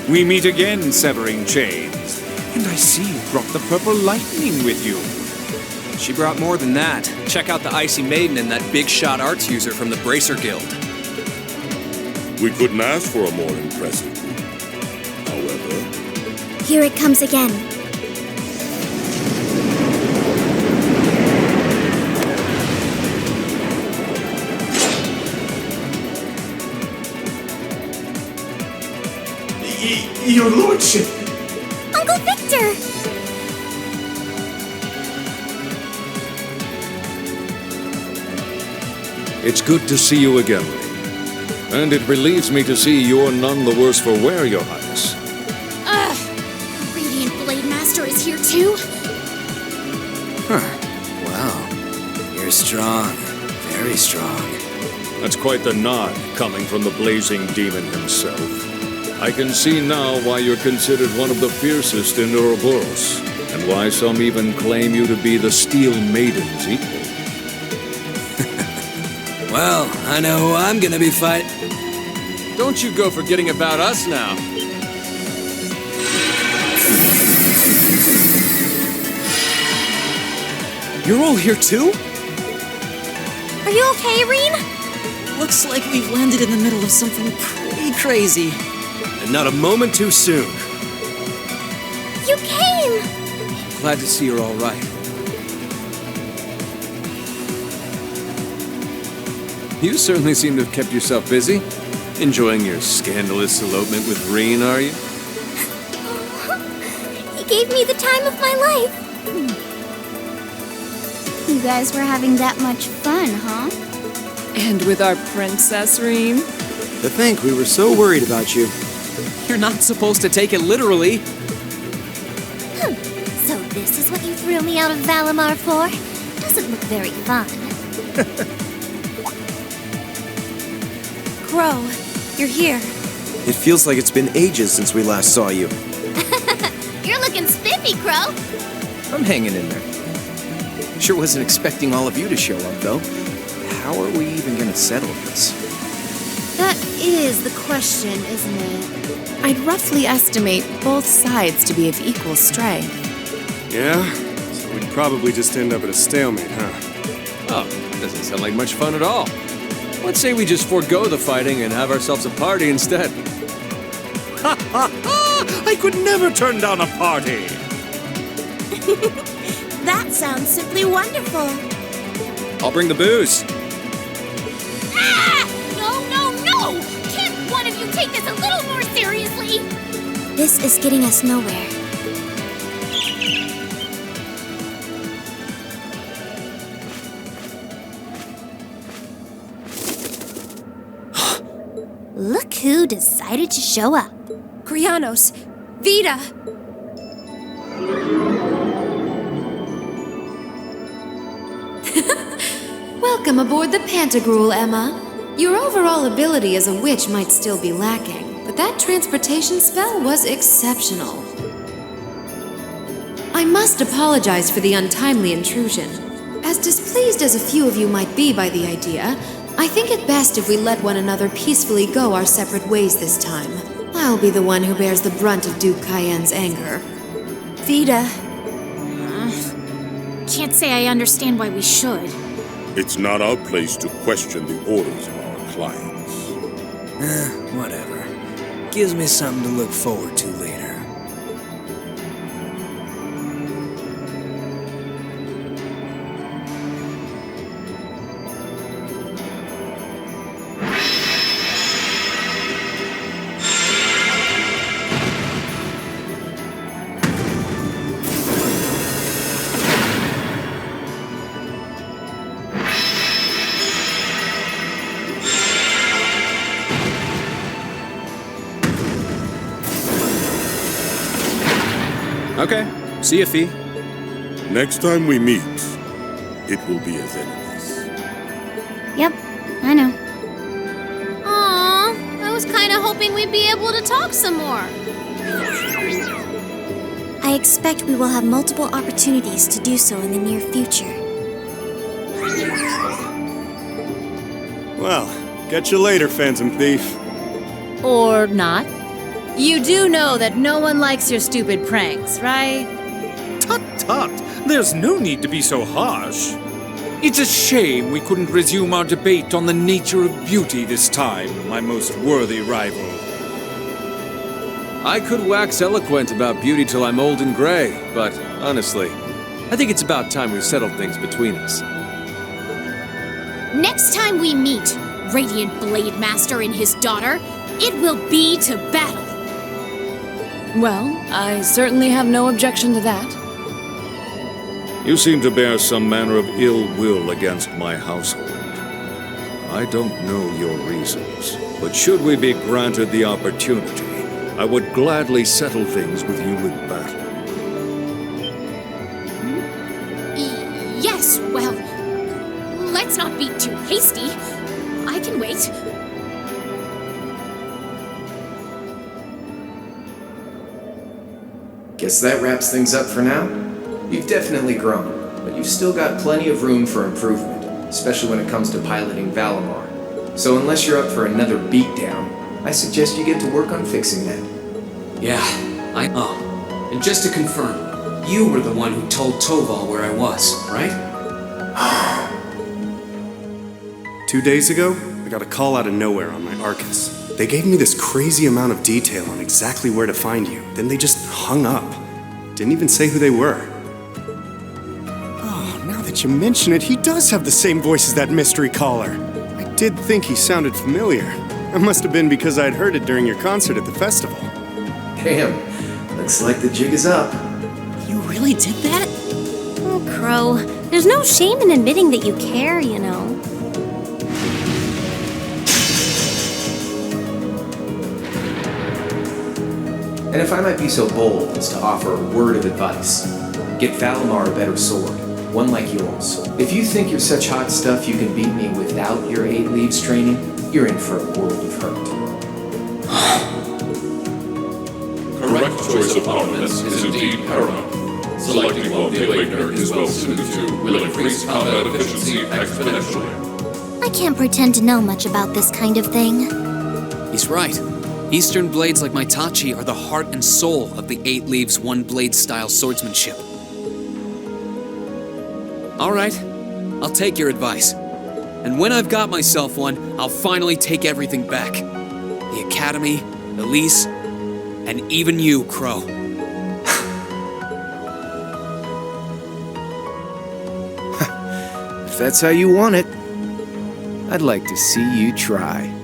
We meet again, severing chains. And I see you brought the purple lightning with you. She brought more than that. Check out the Icy Maiden and that big shot arts user from the Bracer Guild. We couldn't ask for a more impressive group. However... Here it comes again. Your lordship! Uncle Victor! It's good to see you again, Lee. And it relieves me to see you're none the worse for wear, Your Highness. Ugh! Radiant Blade Master is here too? Wow. You're strong. Very strong. That's quite the nod coming from the blazing demon himself. I can see now why you're considered one of the fiercest in Ouroboros, and why some even claim you to be the Steel Maiden's equal. Well, I know who I'm gonna be fighting. Don't you go forgetting about us now. You're all here too? Are you okay, Reen? Looks like we've landed in the middle of something pretty crazy. And not a moment too soon. You came! Glad to see you're all right. You certainly seem to have kept yourself busy. Enjoying your scandalous elopement with Reen, are you? He gave me the time of my life. You guys were having that much fun, huh? And with our princess, Reen? To think we were so worried about you. You're not supposed to take it literally. So this is what you threw me out of Valimar for? Doesn't look very fun. Crow, you're here. It feels like it's been ages since we last saw you. You're looking spiffy, Crow. I'm hanging in there. Sure wasn't expecting all of you to show up, though. How are we even gonna settle this? That is the question, isn't it? I'd roughly estimate both sides to be of equal strength. Yeah? So we'd probably just end up at a stalemate, huh? Oh, Doesn't sound like much fun at all. Let's say we just forego the fighting and have ourselves a party instead. Ha ha ha! I could never turn down a party! That sounds simply wonderful. I'll bring the booze. Ah! No! Can't one of you take this a little more seriously? This is getting us nowhere. Look who decided to show up. Krianos! Vita! Welcome aboard the Pantagruel, Emma. Your overall ability as a witch might still be lacking, but that transportation spell was exceptional. I must apologize for the untimely intrusion. As displeased as a few of you might be by the idea, I think it best if we let one another peacefully go our separate ways this time. I'll be the one who bears the brunt of Duke Cayenne's anger. Vita. Can't say I understand why we should. It's not our place to question the orders of our clients. Whatever. Gives me something to look forward to later. Okay, see ya, Fee. Next time we meet, it will be as enemies. Yep, I know. Aww, I was kind of hoping we'd be able to talk some more. I expect we will have multiple opportunities to do so in the near future. Well, catch you later, Phantom Thief. Or not. You do know that no one likes your stupid pranks, right? Tut tut! There's no need to be so harsh. It's a shame we couldn't resume our debate on the nature of beauty this time, my most worthy rival. I could wax eloquent about beauty till I'm old and gray, but honestly, I think it's about time we settled things between us. Next time we meet, Radiant Blade Master and his daughter, it will be to battle. Well, I certainly have no objection to that. You seem to bear some manner of ill will against my household. I don't know your reasons, but should we be granted the opportunity, I would gladly settle things with you in battle. Yes, well, let's not be too hasty. I can wait. Guess that wraps things up for now. You've definitely grown, but you've still got plenty of room for improvement, especially when it comes to piloting Valimar. So unless you're up for another beatdown, I suggest you get to work on fixing that. Yeah, Oh, and just to confirm, you were the one who told Toval where I was, right? 2 days ago, I got a call out of nowhere on my Arcus. They gave me this crazy amount of detail on exactly where to find you. Then they just hung up. Didn't even say who they were. Oh, now that you mention it, he does have the same voice as that mystery caller. I did think he sounded familiar. That must have been because I'd heard it during your concert at the festival. Damn, looks like the jig is up. You really did that? Oh, Crow, there's no shame in admitting that you care, you know. And if I might be so bold as to offer a word of advice, get Valimar a better sword, one like yours. If you think you're such hot stuff you can beat me without your 8 leaves training, you're in for a world of hurt. Correct choice of armaments is indeed paramount. Selecting one the Awakener is well suited to will increase combat efficiency exponentially. I can't pretend to know much about this kind of thing. He's right. Eastern blades like my Tachi are the heart and soul of the 8 Leaves 1 Blade style swordsmanship. All right, I'll take your advice. And when I've got myself one, I'll finally take everything back. The Academy, Elise, and even you, Crow. If that's how you want it, I'd like to see you try.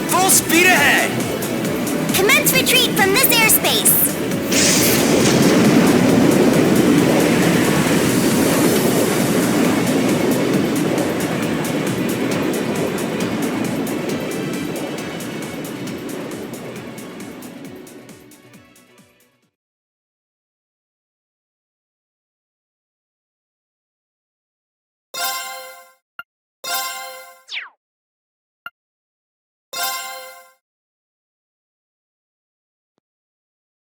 Full speed ahead! Commence retreat from this airspace!